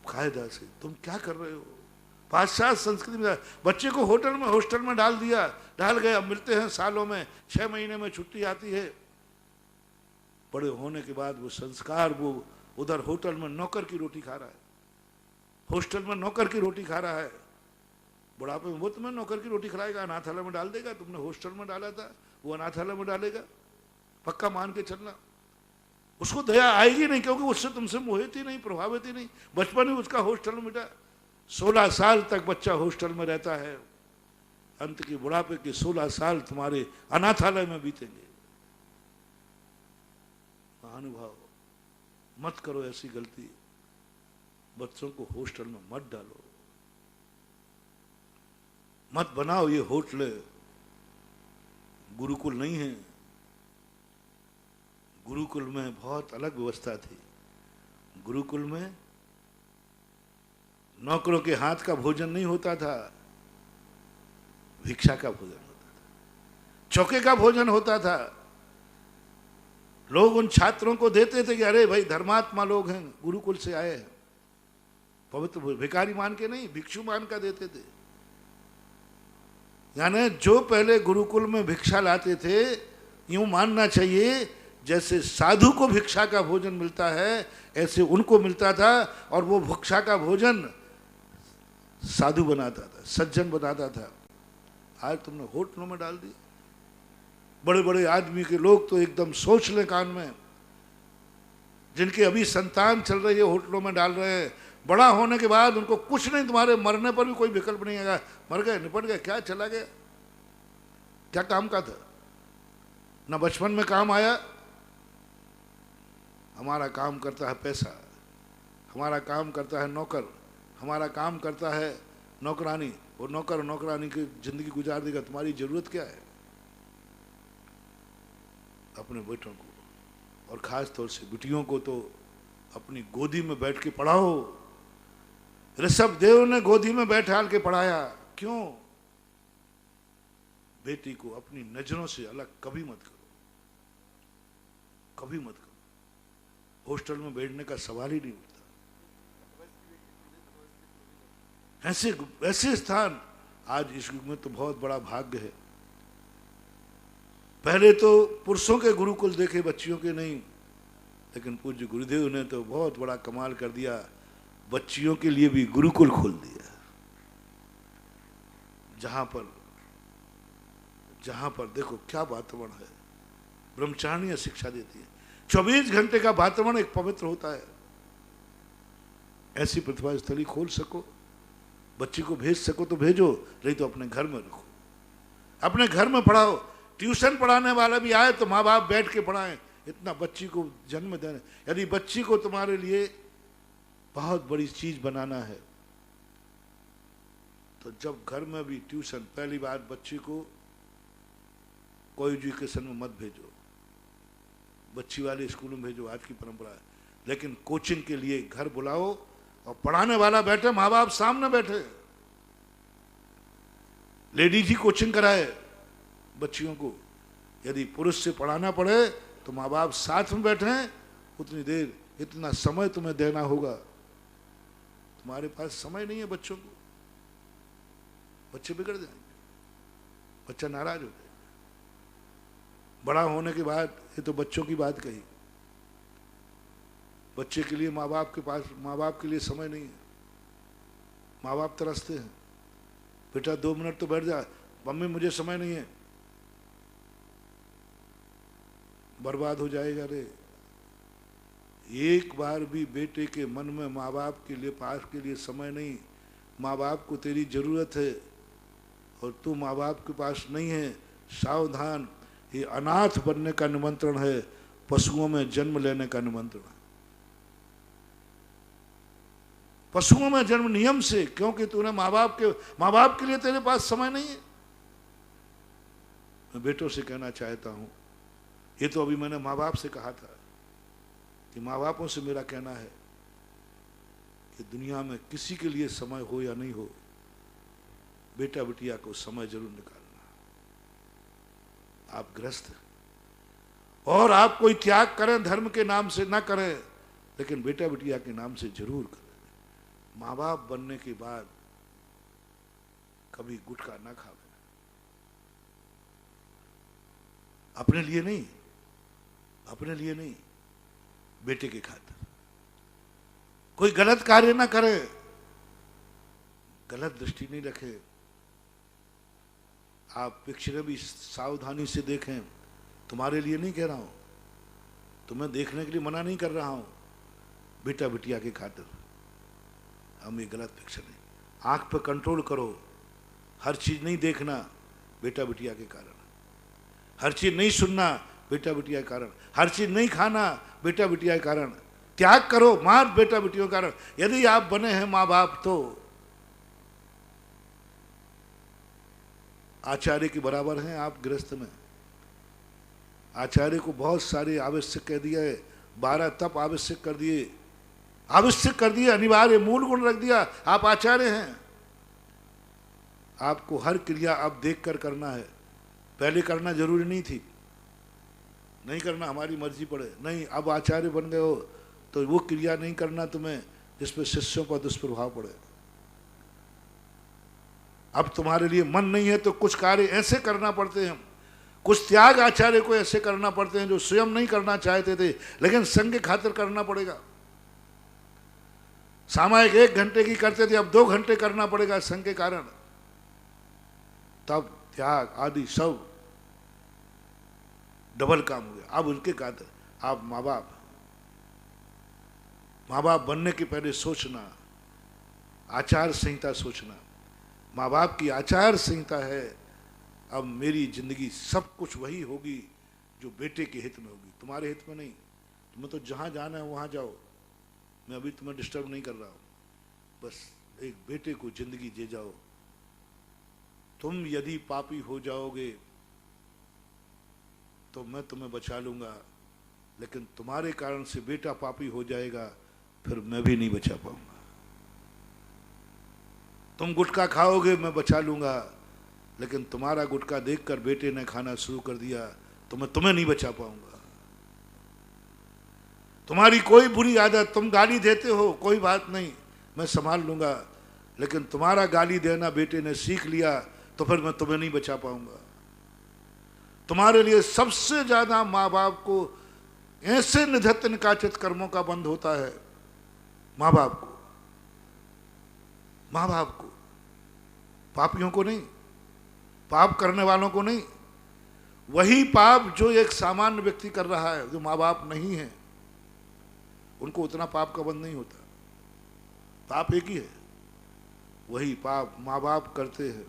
कायदा से तुम क्या कर रहे हो? पाश्चात्य संस्कृति में बच्चे को होटल में हॉस्टल में डाल दिया, डाल गए। अब मिलते हैं सालों में, 6 महीने में छुट्टी आती है। बड़े होने के बाद वो संस्कार, वो उधर होटल में नौकर की रोटी खा रहा है, हॉस्टल में नौकर की रोटी खा रहा है। बुढ़ापे में वो तुम्हें नौकर की रोटी खिलाएगा, अनाथालय में डाल देगा। तुमने हॉस्टल में डाला था, वो अनाथालय में डालेगा, पक्का मान के चलना। उसको दया आएगी नहीं, क्योंकि उससे तुमसे मोहित ही नहीं, प्रभावित ही नहीं। बचपन ही उसका हॉस्टल में बेटा, 16 साल तक बच्चा हॉस्टल में रहता है, अंत की बुढ़ापे के 16 साल तुम्हारे अनाथालय में बीतेंगे। महानुभाव, मत करो ऐसी गलती। बच्चों को हॉस्टल में मत डालो, मत बनाओ ये होटल। गुरुकुल नहीं है। गुरुकुल में बहुत अलग व्यवस्था थी। गुरुकुल में नौकरों के हाथ का भोजन नहीं होता था, भिक्षा का भोजन होता था, चौके का भोजन होता था। लोग उन छात्रों को देते थे कि अरे भाई धर्मात्मा लोग हैं, गुरुकुल से आए हैं, पवित्र भिखारी मान के नहीं, भिक्षु मान का देते थे। यानी जो पहले गुरुकुल में भिक्षा लाते थे, यूं मानना चाहिए जैसे साधु को भिक्षा का भोजन मिलता है, ऐसे उनको मिलता था। और वो भिक्षा का भोजन साधु बनाता था, सज्जन बनाता था। आज तुमने होटलों में डाल दिया। बड़े बड़े आदमी के लोग तो एकदम सोच ले कान में, जिनके अभी संतान चल रही है होटलों में डाल रहे हैं। बड़ा होने के बाद उनको कुछ नहीं, तुम्हारे मरने पर भी कोई विकल्प नहीं आएगा। मर गए, निपट गए, क्या चला गया, क्या काम का था? ना बचपन में काम आया। हमारा काम करता है पैसा, हमारा काम करता है नौकर, हमारा काम करता है नौकरानी। वो नौकर नौकरानी की जिंदगी गुजार देगा, तुम्हारी जरूरत क्या है? अपने बेटों को, और खास तौर से बेटियों को तो अपनी गोदी में बैठ के पढ़ाओ। ऋषभदेव ने गोदी में बैठाल के पढ़ाया। क्यों? बेटी को अपनी नजरों से अलग कभी मत करो, कभी मत करो। हॉस्टल में बैठने का सवाल ही नहीं उठता। ऐसे ऐसे स्थान आज इस युग में तो बहुत बड़ा भाग्य है। पहले तो पुरुषों के गुरुकुल देखे, बच्चियों के नहीं। लेकिन पूज्य गुरुदेव ने तो बहुत बड़ा कमाल कर दिया, बच्चियों के लिए भी गुरुकुल खोल दिया। जहां पर देखो क्या वातावरण है, ब्रह्मचारिणी शिक्षा देती है। 24 घंटे का वातावरण एक पवित्र होता है। ऐसी प्रतिभा स्थली खोल सको, बच्ची को भेज सको तो भेजो, नहीं तो अपने घर में रखो, अपने घर में पढ़ाओ। ट्यूशन पढ़ाने वाला भी आए तो माँ बाप बैठ के पढ़ाएं। इतना बच्ची को जन्म देने, यदि बच्ची को तुम्हारे लिए बहुत बड़ी चीज बनाना है तो जब घर में भी ट्यूशन, पहली बार बच्ची को कोई एजुकेशन में मत भेजो, बच्ची वाले स्कूल में भेजो, आज की परंपरा है। लेकिन कोचिंग के लिए घर बुलाओ और पढ़ाने वाला बैठे, माँ बाप सामने बैठे। लेडीज ही कोचिंग कराए बच्चियों को। यदि पुरुष से पढ़ाना पड़े तो माँ बाप साथ में बैठे, उतनी देर, इतना समय तुम्हें देना होगा। तुम्हारे पास समय नहीं है बच्चों को, बच्चे बिगड़ जाएंगे, बच्चा नाराज हो जाएगा। बड़ा होने के बाद, ये तो बच्चों की बात कही, बच्चे के लिए माँ बाप के पास, माँ बाप के लिए समय नहीं है। माँ बाप तरसते हैं, बेटा 2 मिनट तो बैठ जा, मम्मी मुझे समय नहीं है। बर्बाद हो जाएगा रे। एक बार भी बेटे के मन में माँ बाप के लिए, पास के लिए समय नहीं, माँ बाप को तेरी जरूरत है और तू माँ बाप के पास नहीं है, सावधान, ये अनाथ बनने का निमंत्रण है, पशुओं में जन्म लेने का निमंत्रण है। पशुओं में जन्म नियम से, क्योंकि तूने माँ बाप के लिए तेरे पास समय नहीं है। मैं बेटों से कहना चाहता हूं, ये तो अभी मैंने माँ बाप से कहा था कि माँ बापों से मेरा कहना है कि दुनिया में किसी के लिए समय हो या नहीं हो, बेटा बिटिया को समय जरूर निकालना। आप गृहस्थ हैं और आप कोई त्याग करें, धर्म के नाम से ना करें, लेकिन बेटा बिटिया के नाम से जरूर करें। माँ बाप बनने के बाद कभी गुटखा ना खावे, अपने लिए नहीं, अपने लिए नहीं, बेटे के खातिर। कोई गलत कार्य ना करे, गलत दृष्टि नहीं रखे। आप पिक्चरें भी सावधानी से देखें, तुम्हारे लिए नहीं कह रहा हूं, तुम्हें देखने के लिए मना नहीं कर रहा हूं, बेटा बिटिया के खातिर हम ये गलत पिक्चर नहीं। आंख पे कंट्रोल करो, हर चीज नहीं देखना बेटा बिटिया के कारण, हर चीज नहीं सुनना बेटा बिटिया के कारण, हर चीज नहीं खाना बेटा बिटिया के कारण। त्याग करो मार बेटा बिटियों के कारण। यदि आप बने हैं माँ बाप तो आचार्य के बराबर हैं आप गृहस्थ में। आचार्य को बहुत सारे आवश्यक कह दिया है, 12 तप आवश्यक कर दिए, आवश्यक कर दिया, अनिवार्य मूल गुण रख दिया। आप आचार्य हैं, आपको हर क्रिया अब देख कर करना है। पहले करना जरूरी नहीं थी, नहीं करना हमारी मर्जी पड़े, नहीं, अब आचार्य बन गए हो तो वो क्रिया नहीं करना तुम्हें जिसपे शिष्यों पर दुष्प्रभाव पड़े। अब तुम्हारे लिए मन नहीं है तो कुछ कार्य ऐसे करना पड़ते हैं, कुछ त्याग आचार्य को ऐसे करना पड़ते हैं जो स्वयं नहीं करना चाहते थे, लेकिन संघ के खातिर करना पड़ेगा। सामायिक 1 घंटे की करते थे, अब 2 घंटे करना पड़ेगा संघ के कारण। तब त्याग आदि सब डबल काम हो गया। अब उनके खातिर आप माँ बाप बनने के पहले सोचना, आचार संहिता सोचना। माँ बाप की आचार संहिता है, अब मेरी जिंदगी सब कुछ वही होगी जो बेटे के हित में होगी, तुम्हारे हित में नहीं। तुम्हें तो जहां जाना है वहां जाओ, मैं अभी तुम्हें डिस्टर्ब नहीं कर रहा हूं। बस एक बेटे को जिंदगी दे जाओ। तुम यदि पापी हो जाओगे तो मैं तुम्हें बचा लूंगा, लेकिन तुम्हारे कारण से बेटा पापी हो जाएगा, फिर मैं भी नहीं बचा पाऊंगा। तुम गुटखा खाओगे मैं बचा लूंगा, लेकिन तुम्हारा गुटखा देखकर बेटे ने खाना शुरू कर दिया तो मैं तुम्हें नहीं बचा पाऊंगा। तुम्हारी कोई बुरी आदत, तुम गाली देते हो, कोई बात नहीं, मैं संभाल लूंगा, लेकिन तुम्हारा गाली देना बेटे ने सीख लिया तो फिर मैं तुम्हें नहीं बचा पाऊंगा। तुम्हारे लिए सबसे ज्यादा माँ बाप को ऐसे निधत्त निकाचित कर्मों का बंध होता है, माँ बाप को, पापियों को नहीं, पाप करने वालों को नहीं। वही पाप जो एक सामान्य व्यक्ति कर रहा है, जो माँ बाप नहीं है, उनको उतना पाप का बंध नहीं होता। पाप एक ही है, वही पाप माँ बाप करते हैं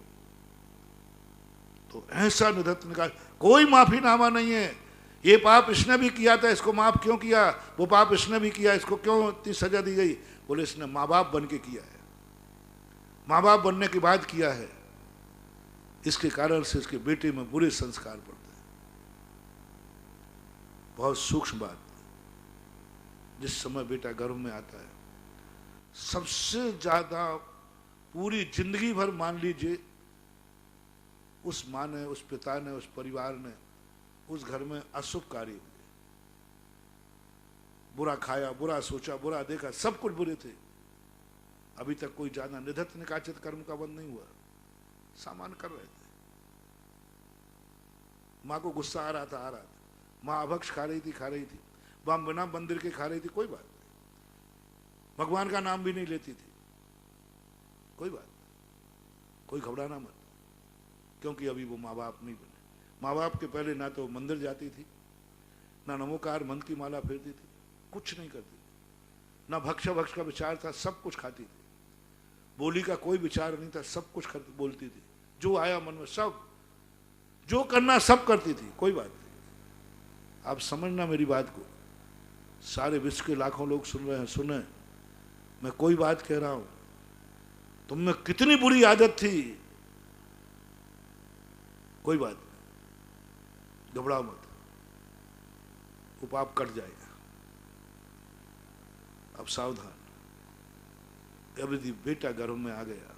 तो ऐसा निधत्त निकाल, कोई माफीनामा नहीं है। ये पाप इसने भी किया था, इसको माफ क्यों किया, वो पाप इसने भी किया, इसको क्यों इतनी सजा दी गई? बोले इसने माँ बाप बन के किया है, माँ बाप बनने के बाद किया है, इसके कारण से इसके बेटे में बुरे संस्कार पड़ते हैं। बहुत सूक्ष्म बात। जिस समय बेटा गर्भ में आता है, सबसे ज्यादा पूरी जिंदगी भर मान लीजिए उस माँ ने, उस पिता ने, उस परिवार ने उस घर में अशुभ कार्य हुए, बुरा खाया, बुरा सोचा, बुरा देखा, सब कुछ बुरे थे। अभी तक कोई ज्यादा निधत्त निकाचित कर्म का बंध नहीं हुआ, सामान कर रहे थे। माँ को गुस्सा आ रहा था। माँ अभक्ष खा रही थी, वहाँ बिना मंदिर के खा रही थी, कोई बात नहीं। भगवान का नाम भी नहीं लेती थी, कोई बात नहीं, कोई घबराना मत, क्योंकि अभी वो माँ बाप नहीं बने। माँ बाप के पहले ना तो मंदिर जाती थी, ना नमोकार मंत्र की माला फेरती थी, कुछ नहीं करती, ना भक्ष का विचार था, सब कुछ खाती थी, बोली का कोई विचार नहीं था, सब कुछ बोलती थी, जो आया मन में सब जो करना सब करती थी, कोई बात नहीं। आप समझना मेरी बात को, सारे विश्व के लाखों लोग सुन रहे हैं, सुने, मैं कोई बात कह रहा हूं, तुम में कितनी बुरी आदत थी, कोई बात नहीं, घबराओ मत, वो पाप कट जाएगा। अब सावधान, यदि बेटा गर्भ में आ गया,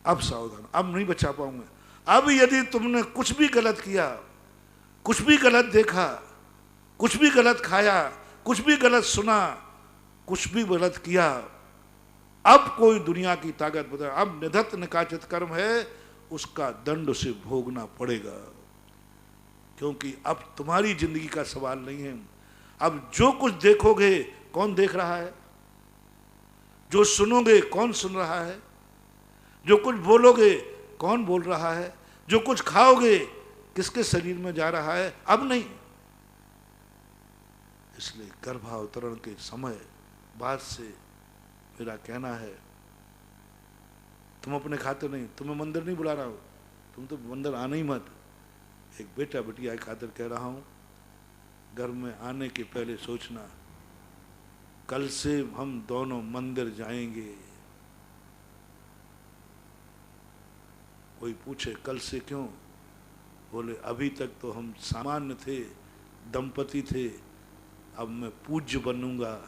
अब सावधान, अब नहीं बचा पाऊंगा। अब यदि तुमने कुछ भी गलत किया, कुछ भी गलत देखा, कुछ भी गलत खाया, कुछ भी गलत सुना, कुछ भी गलत किया, अब कोई दुनिया की ताकत बता, अब निधत्त निकाचित कर्म है, उसका दंड उसे भोगना पड़ेगा, क्योंकि अब तुम्हारी जिंदगी का सवाल नहीं है। अब जो कुछ देखोगे कौन देख रहा है, जो सुनोगे कौन सुन रहा है, जो कुछ बोलोगे कौन बोल रहा है, जो कुछ खाओगे किसके शरीर में जा रहा है, अब नहीं। इसलिए गर्भावतरण के समय बाद से मेरा कहना है, तुम अपने खातिर नहीं, तुम्हें मंदिर नहीं बुला रहा हो, तुम तो मंदिर आना ही मत, एक बेटा बेटिया की खातिर कह रहा हूं, घर में आने के पहले सोचना, कल से हम दोनों मंदिर जाएंगे। कोई पूछे कल से क्यों, बोले अभी तक तो हम सामान्य थे, दंपति थे, अब मैं पूज्य बनूंगा।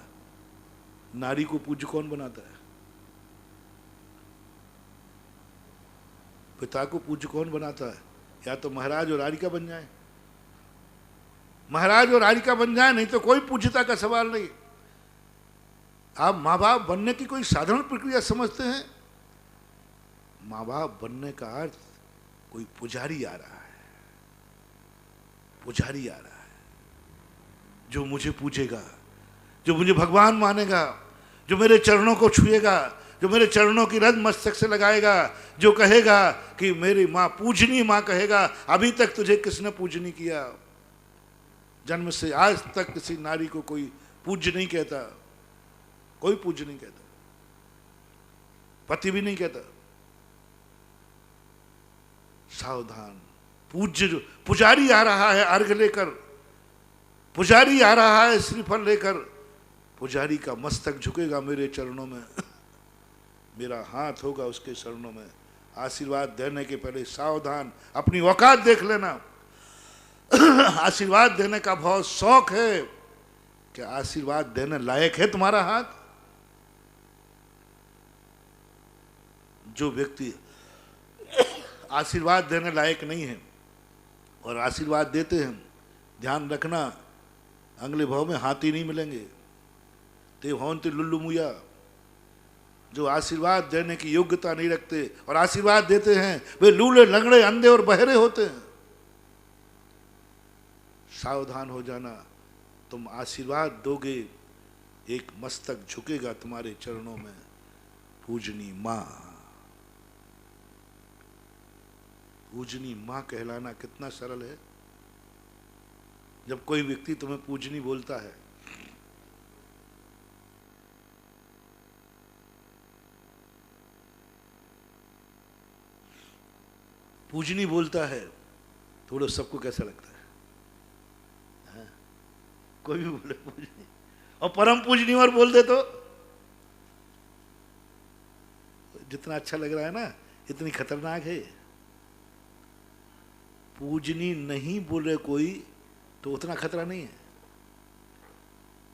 नारी को पूज्य कौन बनाता है? पिता को पूज्य कौन बनाता है? या तो महाराज और आरिका बन जाए, महाराज और आरिका बन जाए, नहीं तो कोई पूज्यता का सवाल नहीं। आप माँ बाप बनने की कोई साधारण प्रक्रिया समझते हैं? माँ बाप बनने का अर्थ कोई पुजारी आ रहा है, पुजारी आ रहा है जो मुझे पूजेगा, जो मुझे भगवान मानेगा, जो मेरे चरणों को छुएगा, जो मेरे चरणों की रज मस्तक से लगाएगा, जो कहेगा कि मेरी माँ पूजनी माँ कहेगा, अभी तक तुझे किसने पूज नहीं किया? जन्म से आज तक किसी नारी को कोई पूज्य नहीं कहता, कोई पूज्य नहीं कहता, पति भी नहीं कहता। सावधान, पूज्य जो पुजारी आ रहा है अर्घ लेकर, पुजारी आ रहा है श्रीफल लेकर, पुजारी का मस्तक झुकेगा मेरे चरणों में, मेरा हाथ होगा उसके चरणों में। आशीर्वाद देने के पहले सावधान, अपनी औकात देख लेना। आशीर्वाद देने का बहुत शौक है, क्या आशीर्वाद देने लायक है तुम्हारा हाथ? जो व्यक्ति आशीर्वाद देने लायक नहीं है और आशीर्वाद देते हैं, ध्यान रखना अगले भाव में हाथी नहीं मिलेंगे। ते होंते लुल्लू मुया, जो आशीर्वाद देने की योग्यता नहीं रखते और आशीर्वाद देते हैं, वे लूले लंगड़े अंधे और बहरे होते हैं। सावधान हो जाना, तुम आशीर्वाद दोगे, एक मस्तक झुकेगा तुम्हारे चरणों में, पूजनी माँ। पूजनी माँ कहलाना कितना सरल है। जब कोई व्यक्ति तुम्हें पूजनी बोलता है, पूजनी बोलता है, थोड़ा सबको कैसा लगता है? हाँ? कोई भी बोले पूजनी, और परम पूजनी और बोल दे तो जितना अच्छा लग रहा है ना, इतनी खतरनाक है। पूजनी नहीं बोले कोई तो उतना खतरा नहीं है।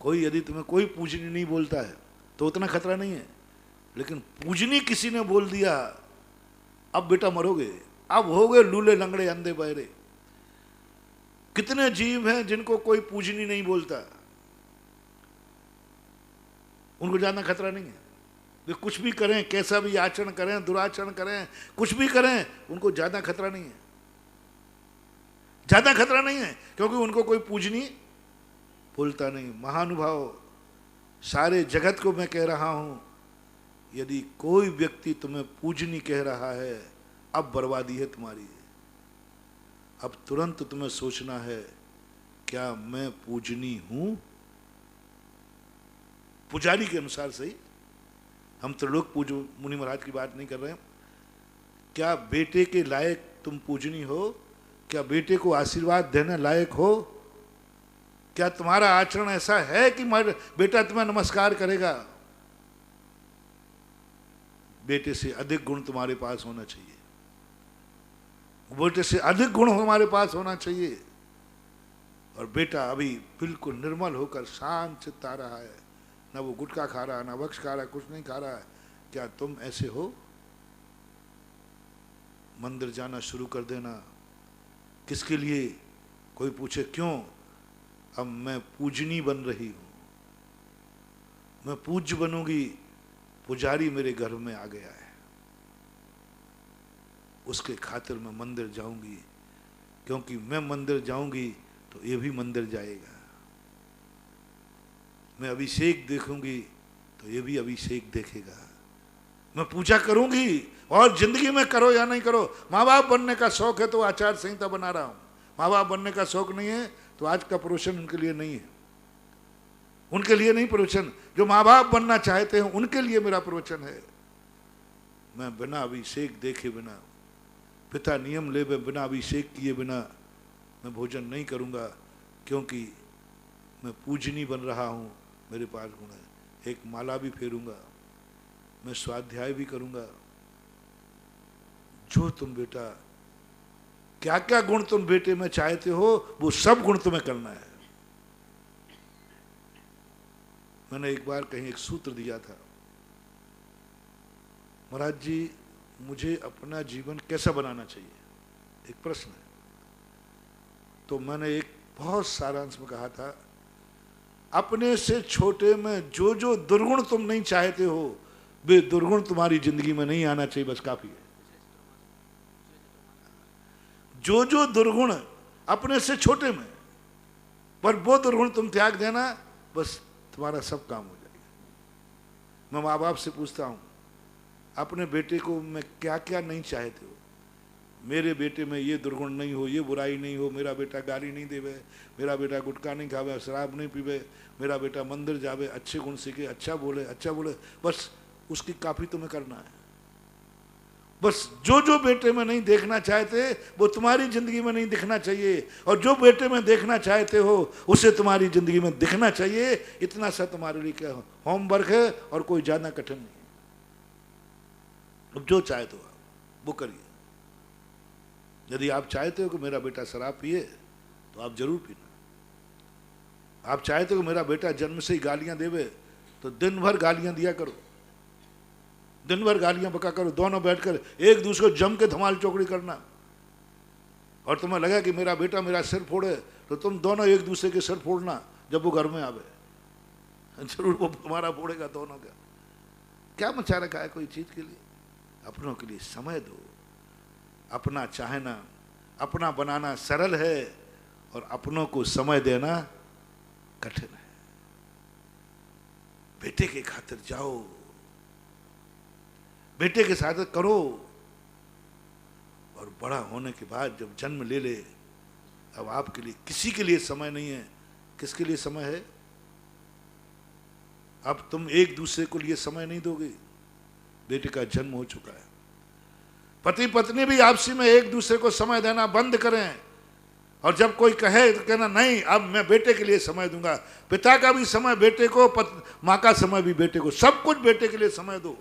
कोई यदि तुम्हें कोई पूजनी नहीं बोलता है तो उतना खतरा नहीं है, लेकिन पूजनी किसी ने बोल दिया, अब बेटा मरोगे, अब हो गए लूले लंगड़े अंधे बहरे। कितने जीव हैं जिनको कोई पूजनी नहीं बोलता, उनको ज्यादा खतरा नहीं है। वे कुछ भी करें, कैसा भी आचरण करें, दुराचरण करें, कुछ भी करें, उनको ज्यादा खतरा नहीं है। ज्यादा खतरा नहीं है, क्योंकि उनको कोई पूजनीय बोलता नहीं। महानुभाव, सारे जगत को मैं कह रहा हूं, यदि कोई व्यक्ति तुम्हें पूजनीय कह रहा है, अब बर्बादी है तुम्हारी। अब तुरंत तुम्हें सोचना है, क्या मैं पूजनीय हूं? पुजारी के अनुसार सही, हम त्रिलोक पूज मुनि महाराज की बात नहीं कर रहे हैं। क्या बेटे के लायक तुम पूजनीय हो? क्या बेटे को आशीर्वाद देने लायक हो? क्या तुम्हारा आचरण ऐसा है कि बेटा तुम्हें नमस्कार करेगा? बेटे से अधिक गुण तुम्हारे पास होना चाहिए, बेटे से अधिक गुण हमारे पास होना चाहिए। और बेटा अभी बिल्कुल निर्मल होकर शांत चित्त आ रहा है, ना वो गुटखा खा रहा है, ना भक्ष खा रहा है, कुछ नहीं खा रहा है। क्या तुम ऐसे हो? मंदिर जाना शुरू कर देना। किसके लिए? कोई पूछे क्यों? अब मैं पूजनी बन रही हूं, मैं पूज्य बनूंगी, पुजारी मेरे घर में आ गया है, उसके खातिर मैं मंदिर जाऊंगी, क्योंकि मैं मंदिर जाऊंगी तो ये भी मंदिर जाएगा। मैं अभिषेक देखूंगी तो ये भी अभिषेक देखेगा। मैं पूजा करूंगी, और जिंदगी में करो या नहीं करो, माँ बाप बनने का शौक है तो आचार संहिता बना रहा हूं। माँ बाप बनने का शौक नहीं है तो आज का प्रवचन उनके लिए नहीं है, उनके लिए नहीं प्रवचन। जो माँ बाप बनना चाहते हैं उनके लिए मेरा प्रवचन है। मैं बिना अभिषेक देखे बिना, पिता नियम ले बिना अभिषेक किए बिना मैं भोजन नहीं करूंगा, क्योंकि मैं पूजनी बन रहा हूं, मेरे पास गुण है। एक माला भी फेरूंगा, मैं स्वाध्याय भी करूंगा। जो तुम बेटा, क्या क्या गुण तुम बेटे में चाहते हो, वो सब गुण तुम्हें करना है। मैंने एक बार कहीं एक सूत्र दिया था, महाराज जी मुझे अपना जीवन कैसा बनाना चाहिए, एक प्रश्न है। तो मैंने एक बहुत सारांश में कहा था, अपने से छोटे में जो जो दुर्गुण तुम नहीं चाहते हो, वे दुर्गुण तुम्हारी जिंदगी में नहीं आना चाहिए, बस काफी है। जो जो दुर्गुण अपने से छोटे में, पर वो दुर्गुण तुम त्याग देना, बस तुम्हारा सब काम हो जाएगा। मैं माँ बाप से पूछता हूँ, अपने बेटे को मैं क्या क्या नहीं चाहते हो? मेरे बेटे में ये दुर्गुण नहीं हो, ये बुराई नहीं हो, मेरा बेटा गाली नहीं देवे, मेरा बेटा गुटखा नहीं खावे, शराब नहीं पीवे, मेरा बेटा मंदिर जावे, अच्छे गुण सीखे, अच्छा बोले, बस उसकी काफी तुम्हें करना है। बस जो जो बेटे में नहीं देखना चाहते वो तुम्हारी जिंदगी में नहीं दिखना चाहिए, और जो बेटे में देखना चाहते हो उसे तुम्हारी जिंदगी में दिखना चाहिए। इतना सा तुम्हारे लिए क्या होमवर्क है, और कोई ज्यादा कठिन नहीं। अब जो चाहते हो वो करिए। यदि आप चाहते हो कि मेरा बेटा शराब पिए तो आप जरूर पीना। आप चाहते हो कि मेरा बेटा जन्म से ही गालियां देवे तो दिन भर गालियां दिया करो, दिन भर गालियां बका करो, दोनों बैठकर एक दूसरे को जम के धमाल चौकड़ी करना। और तुम्हें लगा कि मेरा बेटा मेरा सिर फोड़े तो तुम दोनों एक दूसरे के सिर फोड़ना जब वो घर में आवे, जरूर वो तुम्हारा फोड़ेगा दोनों का। क्या मचा रखा है कोई चीज के लिए? अपनों के लिए समय दो। अपना चाहना, अपना बनाना सरल है, और अपनों को समय देना कठिन है। बेटे के खातिर जाओ, बेटे के साथ करो, और बड़ा होने के बाद जब जन्म ले ले, अब आपके लिए किसी के लिए समय नहीं है। किसके लिए समय है? अब तुम एक दूसरे को लिए समय नहीं दोगे, बेटे का जन्म हो चुका है। पति पत्नी भी आपसी में एक दूसरे को समय देना बंद करें, और जब कोई कहे तो कहना नहीं अब मैं बेटे के लिए समय दूंगा। पिता का भी समय बेटे को, माँ का समय भी बेटे को, सब कुछ बेटे के लिए समय दो।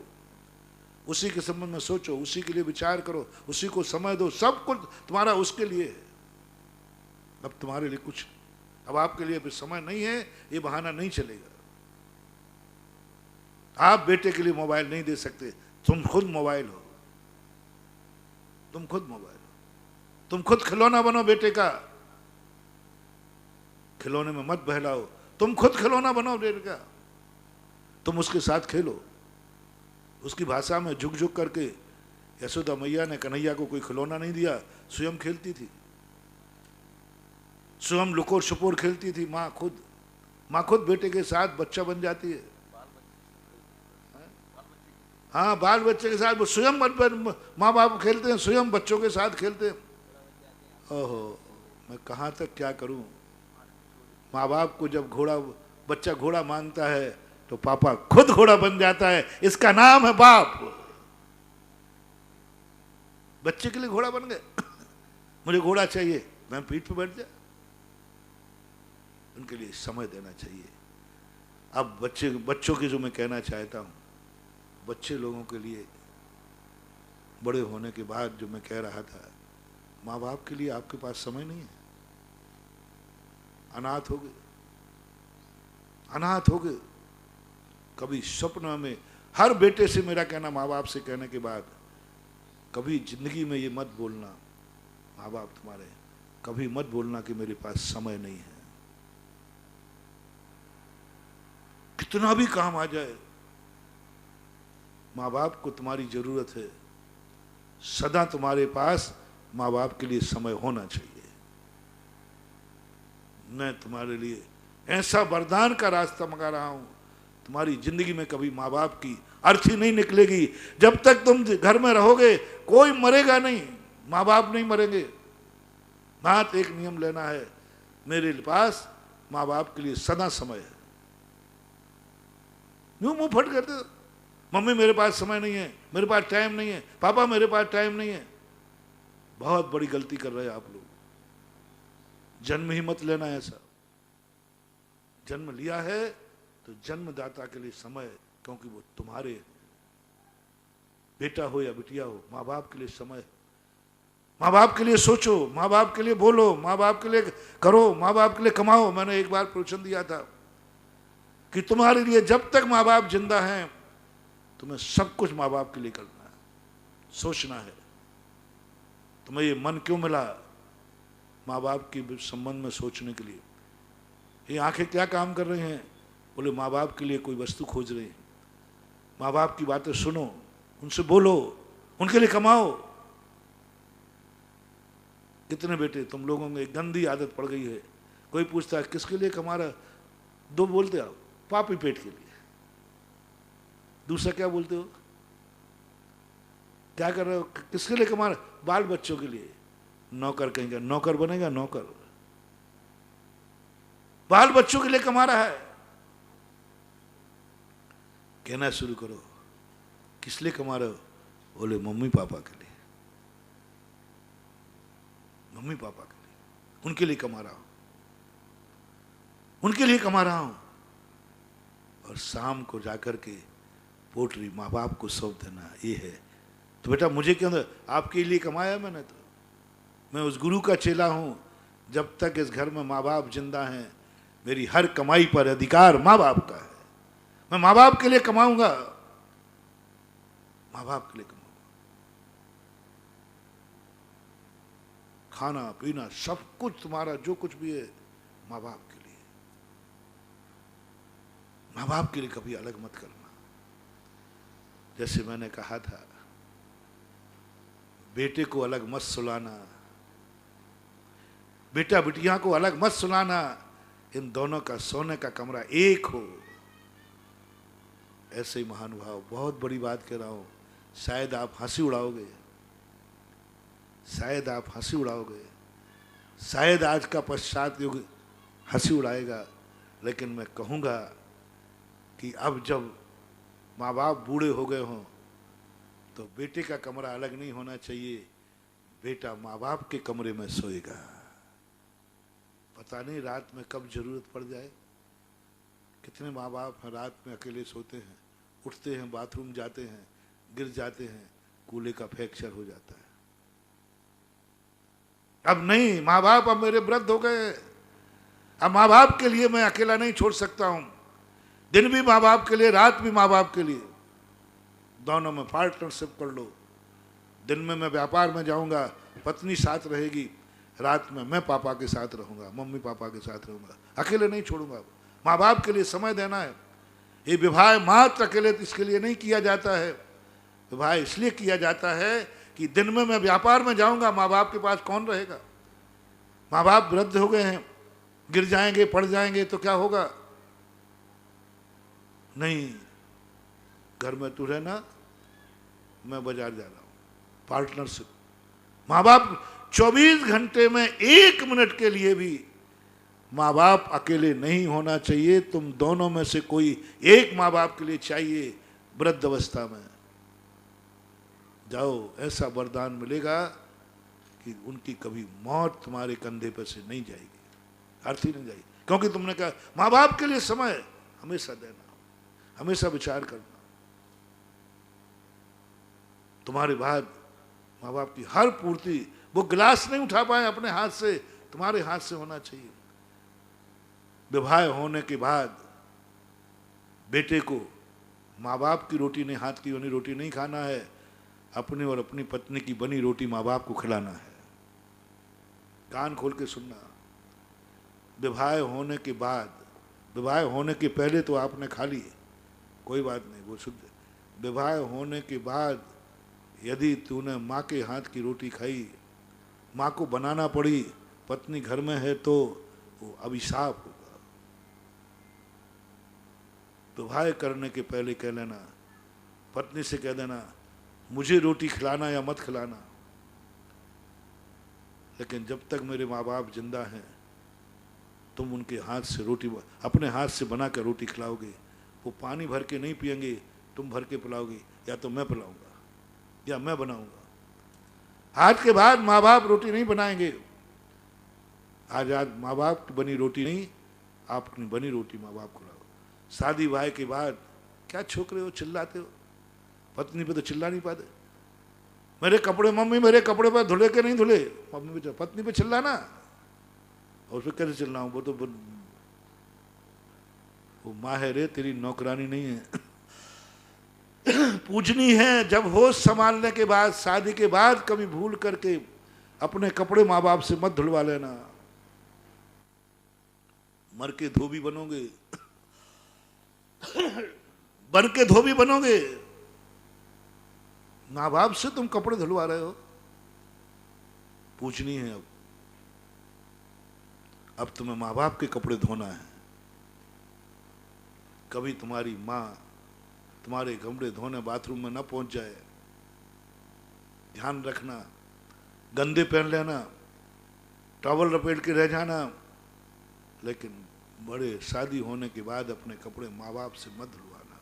उसी के संबंध में सोचो, उसी के लिए विचार करो, उसी को समय दो। सब कुछ तुम्हारा उसके लिए है, अब तुम्हारे लिए कुछ, अब आपके लिए भी समय नहीं है, ये बहाना नहीं चलेगा। आप बेटे के लिए मोबाइल नहीं दे सकते, तुम खुद मोबाइल हो, तुम खुद मोबाइल हो, तुम खुद खिलौना बनो बेटे का। खिलौने में मत बहलाओ, तुम खुद खिलौना बनो बेटे का। तुम उसके साथ खेलो, उसकी भाषा में झुक झुक करके। यशोदा मैया ने कन्हैया को कोई खिलौना नहीं दिया, स्वयं खेलती थी। स्वयं लुकोर छुपोर खेलती थी माँ खुद बेटे के साथ बच्चा बन जाती है। हाँ, बाल बच्चे के साथ वो स्वयं माँ बाप खेलते हैं, स्वयं बच्चों के साथ खेलते हैं। ओहो, मैं कहाँ तक क्या करूं। माँ बाप को जब बच्चा घोड़ा मांगता है तो पापा खुद घोड़ा बन जाता है। इसका नाम है बाप। बच्चे के लिए घोड़ा बन गए। मुझे घोड़ा चाहिए, मैं पीठ पे बैठ जा। उनके लिए समय देना चाहिए। अब बच्चों की जो मैं कहना चाहता हूं, बच्चे लोगों के लिए बड़े होने के बाद जो मैं कह रहा था, माँ बाप के लिए आपके पास समय नहीं है। अनाथ हो गए। कभी सपना में, हर बेटे से मेरा कहना, माँ बाप से कहने के बाद, कभी जिंदगी में ये मत बोलना, माँ बाप तुम्हारे, कभी मत बोलना कि मेरे पास समय नहीं है। कितना भी काम आ जाए, माँ बाप को तुम्हारी जरूरत है। सदा तुम्हारे पास माँ बाप के लिए समय होना चाहिए। मैं तुम्हारे लिए ऐसा वरदान का रास्ता मंगा रहा हूं, तुम्हारी जिंदगी में कभी माँ बाप की अर्थी नहीं निकलेगी। जब तक तुम घर में रहोगे कोई मरेगा नहीं, माँ बाप नहीं मरेंगे। मात्र एक नियम लेना है, मेरे पास माँ बाप के लिए सदा समय है। यूं मुंह फट करते, मम्मी मेरे पास समय नहीं है, मेरे पास टाइम नहीं है, पापा मेरे पास टाइम नहीं है। बहुत बड़ी गलती कर रहे हैं आप लोग। जन्म ही मत लेना ऐसा। जन्म लिया है तो जन्मदाता के लिए समय, क्योंकि वो तुम्हारे बेटा हो या बिटिया हो, माँ बाप के लिए समय। माँ बाप के लिए सोचो, माँ बाप के लिए बोलो, माँ बाप के लिए करो, माँ बाप के लिए कमाओ। मैंने एक बार प्रवचन दिया था कि तुम्हारे लिए जब तक माँ बाप जिंदा हैं, तुम्हें सब कुछ माँ बाप के लिए करना है, सोचना है। तुम्हें ये मन क्यों मिला माँ बाप के संबंध में सोचने के लिए? ये आंखें क्या काम कर रही हैं? बोले माँ बाप के लिए कोई वस्तु खोज रही है। माँ बाप की बातें सुनो, उनसे बोलो, उनके लिए कमाओ। कितने बेटे तुम लोगों में एक गंदी आदत पड़ गई है, कोई पूछता है किसके लिए कमा रहा, दो बोलते हो पापी पेट के लिए, दूसरा क्या बोलते हो, क्या कर रहे हो, किसके लिए कमा रहे, बाल बच्चों के लिए। नौकर कहेंगे, नौकर बनेगा नौकर, बाल बच्चों के लिए कमा रहा है। कहना शुरू करो, किस लिए कमा रहे हो? बोले मम्मी पापा के लिए, मम्मी पापा के लिए, उनके लिए कमा रहा हूं, उनके लिए कमा रहा हूं। और शाम को जाकर के पोटरी माँ बाप को सौंप देना। ये है तो बेटा मुझे क्यों, आपके लिए कमाया मैंने, तो मैं उस गुरु का चेला हूं। जब तक इस घर में माँ बाप जिंदा हैं, मेरी हर कमाई पर अधिकार माँ बाप का है। मैं माँ बाप के लिए कमाऊंगा, माँ बाप के लिए कमाऊंगा। खाना पीना सब कुछ तुम्हारा, जो कुछ भी है माँ बाप के लिए। माँ बाप के लिए कभी अलग मत करना। जैसे मैंने कहा था, बेटे को अलग मत सुलाना, बेटा बिटिया को अलग मत सुलाना। इन दोनों का सोने का कमरा एक हो। ऐसे ही महानुभाव, बहुत बड़ी बात कह रहा हूं, शायद आप हंसी उड़ाओगे, शायद आप हंसी उड़ाओगे, शायद आज का पश्चात युग हंसी उड़ाएगा, लेकिन मैं कहूँगा कि अब जब माँ बाप बूढ़े हो गए हों तो बेटे का कमरा अलग नहीं होना चाहिए। बेटा माँ बाप के कमरे में सोएगा। पता नहीं रात में कब जरूरत पड़ जाए। कितने माँ बाप रात में अकेले सोते हैं, उठते हैं, बाथरूम जाते हैं, गिर जाते हैं, कूल्हे का फ्रैक्चर हो जाता है। अब नहीं, माँ बाप अब मेरे वृद्ध हो गए। अब माँ बाप के लिए मैं अकेला नहीं छोड़ सकता हूं। दिन भी माँ बाप के लिए, रात भी माँ बाप के लिए, दोनों में पार्टनरशिप कर लो। दिन में मैं व्यापार में जाऊंगा, पत्नी साथ रहेगी, रात में मैं पापा के साथ रहूंगा, मम्मी पापा के साथ रहूंगा, अकेले नहीं छोड़ूंगा। माँ बाप के लिए समय देना है। ये विवाह मात्र अकेले इसके लिए नहीं किया जाता है। विवाह इसलिए किया जाता है कि दिन में मैं व्यापार में जाऊंगा, माँ बाप के पास कौन रहेगा? माँ बाप वृद्ध हो गए हैं, गिर जाएंगे, पड़ जाएंगे तो क्या होगा? नहीं, घर में तू रहना, मैं बाजार जा रहा हूं। पार्टनरशिप। माँ बाप 24 घंटे में 1 मिनट के लिए भी माँ बाप अकेले नहीं होना चाहिए। तुम दोनों में से कोई एक माँ बाप के लिए चाहिए। वृद्ध अवस्था में जाओ, ऐसा वरदान मिलेगा कि उनकी कभी मौत तुम्हारे कंधे पर से नहीं जाएगी, अर्थ ही नहीं जाएगी। क्योंकि तुमने कहा माँ बाप के लिए समय हमेशा देना, हमेशा विचार करना। तुम्हारे बाद माँ बाप की हर पूर्ति, वो गिलास नहीं उठा पाए अपने हाथ से, तुम्हारे हाथ से होना चाहिए। विवाह होने के बाद बेटे को माँ बाप की रोटी नहीं, हाथ की बनी रोटी नहीं खाना है, अपनी और अपनी पत्नी की बनी रोटी माँ बाप को खिलाना है। कान खोल के सुनना। विवाह होने के बाद, विवाह होने के पहले तो आपने खा ली, कोई बात नहीं, वो शुद्ध। विवाह होने के बाद यदि तूने माँ के हाथ की रोटी खाई, माँ को बनाना पड़ी, पत्नी घर में है, तो वो अभिशाप होगा। विवाह करने के पहले कह लेना, पत्नी से कह देना मुझे रोटी खिलाना या मत खिलाना, लेकिन जब तक मेरे माँ बाप जिंदा हैं तुम उनके हाथ से रोटी, अपने हाथ से बना कर रोटी खिलाओगे। वो पानी भर के नहीं पियेंगे, तुम भर के पिलाओगे, या तो मैं पिलाऊंगा या मैं बनाऊंगा। आज के बाद माँ बाप रोटी नहीं बनाएंगे। आज माँ बाप की बनी रोटी नहीं, आप अपनी बनी रोटी माँ बाप को लाओ। शादी ब्याह के बाद क्या छोकरे हो, चिल्लाते हो? पत्नी पे तो चिल्ला नहीं पाते। मेरे कपड़े, मम्मी मेरे कपड़े पर धुले के नहीं धुले, मम्मी पे, पत्नी पे चिल्लाना, और फिर कैसे चिल्लाऊं? वो तो वो माँ है रे, तेरी नौकरानी नहीं है। पूजनी है। जब होश संभालने के बाद, शादी के बाद कभी भूल करके अपने कपड़े माँ बाप से मत धुलवा लेना, मर के धोबी बनोगे। बन के धोबी बनोगे। माँ बाप से तुम कपड़े धुलवा रहे हो। पूजनी है। अब तुम्हें माँ बाप के कपड़े धोना है। कभी तुम्हारी माँ तुम्हारे कपड़े धोने बाथरूम में न पहुंच जाए, ध्यान रखना। गंदे पहन लेना, टॉवल लपेट के रह जाना, लेकिन बड़े शादी होने के बाद अपने कपड़े माँ बाप से मत धुलवाना,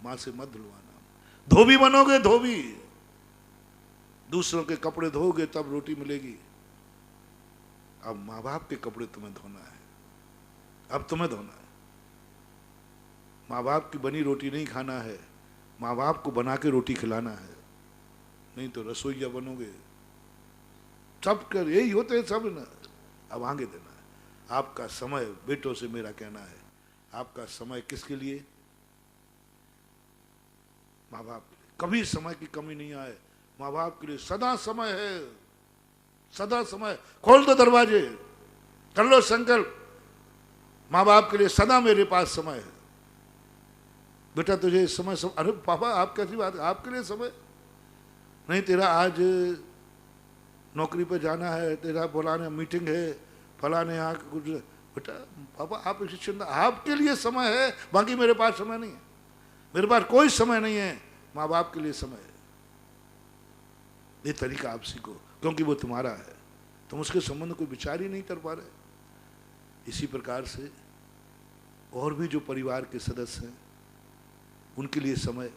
माँ से मत धुलवाना। धोबी बनोगे, धोबी। दूसरों के कपड़े धोगे तब रोटी मिलेगी। अब माँ बाप के कपड़े तुम्हें धोना है, अब तुम्हें धोना है। माँ बाप की बनी रोटी नहीं खाना है, माँ बाप को बना के रोटी खिलाना है। नहीं तो रसोईया बनोगे। सब कर यही होते हैं सब ना। अब आगे देना है। आपका समय, बेटों से मेरा कहना है, आपका समय किसके लिए? माँ बाप के लिए। कभी समय की कमी नहीं आए। माँ बाप के लिए सदा समय है, सदा समय। खोल दो दरवाजे, कर लो संकल्प, माँ बाप के लिए सदा मेरे पास समय है। बेटा तुझे इस समय अरे पापा आप कैसी बात, आपके लिए समय नहीं? तेरा आज नौकरी पे जाना है, तेरा फलाने मीटिंग है, फलाने यहाँ कुछ। बेटा पापा आप इसी चिंता, आपके लिए समय है, बाकी मेरे पास समय नहीं है। मेरे पास कोई समय नहीं है, माँ बाप के लिए समय है। ये तरीका आप सीखो, क्योंकि वो तुम्हारा है, तुम उसके संबंध कोई विचार ही नहीं कर पा रहे। इसी प्रकार से और भी जो परिवार के सदस्य हैं उनके लिए समय।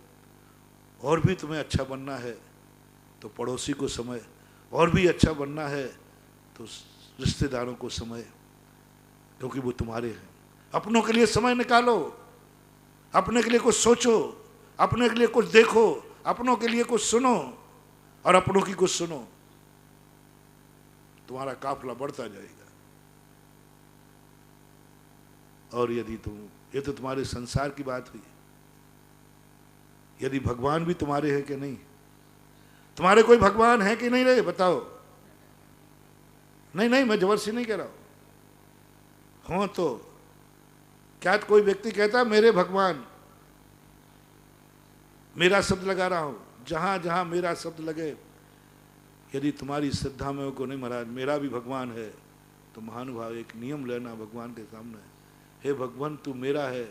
और भी तुम्हें अच्छा बनना है तो पड़ोसी को समय, और भी अच्छा बनना है तो रिश्तेदारों को समय, क्योंकि वो तुम्हारे हैं। अपनों के लिए समय निकालो, अपने के लिए कुछ सोचो, अपने के लिए कुछ देखो, अपनों के लिए कुछ सुनो और अपनों की कुछ सुनो। तुम्हारा काफिला बढ़ता जाएगा। और यदि तुम, ये तो तुम्हारे संसार की बात हुई, यदि भगवान भी तुम्हारे हैं कि नहीं? तुम्हारे कोई भगवान है कि नहीं रहे? बताओ। नहीं नहीं, मैं जबरदस्ती नहीं कह रहा हूं। हो तो क्या कोई व्यक्ति कहता मेरे भगवान? मेरा शब्द लगा रहा हूं, जहां जहां मेरा शब्द लगे। यदि तुम्हारी श्रद्धा में को नहीं, महाराज मेरा भी भगवान है, तो महानुभाव एक नियम लेना भगवान के सामने, हे भगवान तू मेरा है,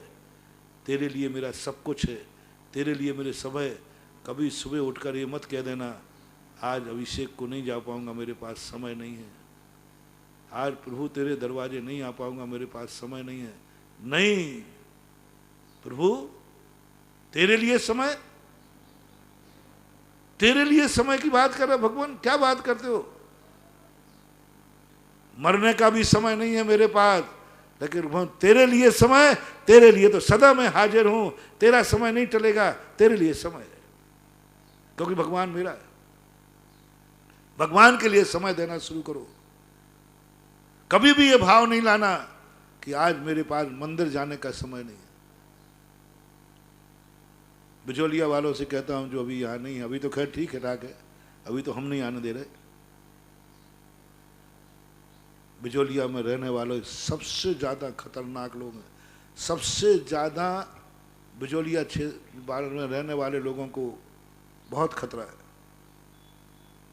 तेरे लिए मेरा सब कुछ है, तेरे लिए मेरे समय। कभी सुबह उठकर ये मत कह देना आज अभिषेक को नहीं जा पाऊंगा, मेरे पास समय नहीं है। आज प्रभु तेरे दरवाजे नहीं आ पाऊंगा, मेरे पास समय नहीं है। नहीं प्रभु, तेरे लिए समय, तेरे लिए समय की बात कर रहे भगवान, क्या बात करते हो? मरने का भी समय नहीं है मेरे पास, लेकिन भगवान तेरे लिए समय, तेरे लिए तो सदा मैं हाजिर हूं, तेरा समय नहीं टलेगा, तेरे लिए समय है, क्योंकि भगवान मेरा है। भगवान के लिए समय देना शुरू करो। कभी भी ये भाव नहीं लाना कि आज मेरे पास मंदिर जाने का समय नहीं है। बिजोलिया वालों से कहता हूं जो अभी यहाँ नहीं है, अभी तो खैर ठीक है ठाक है, अभी तो हम नहीं आने दे रहे। बिजोलिया में रहने वाले सबसे ज़्यादा खतरनाक लोग हैं, सबसे ज़्यादा बिजोलिया क्षेत्र में रहने वाले लोगों को बहुत खतरा है।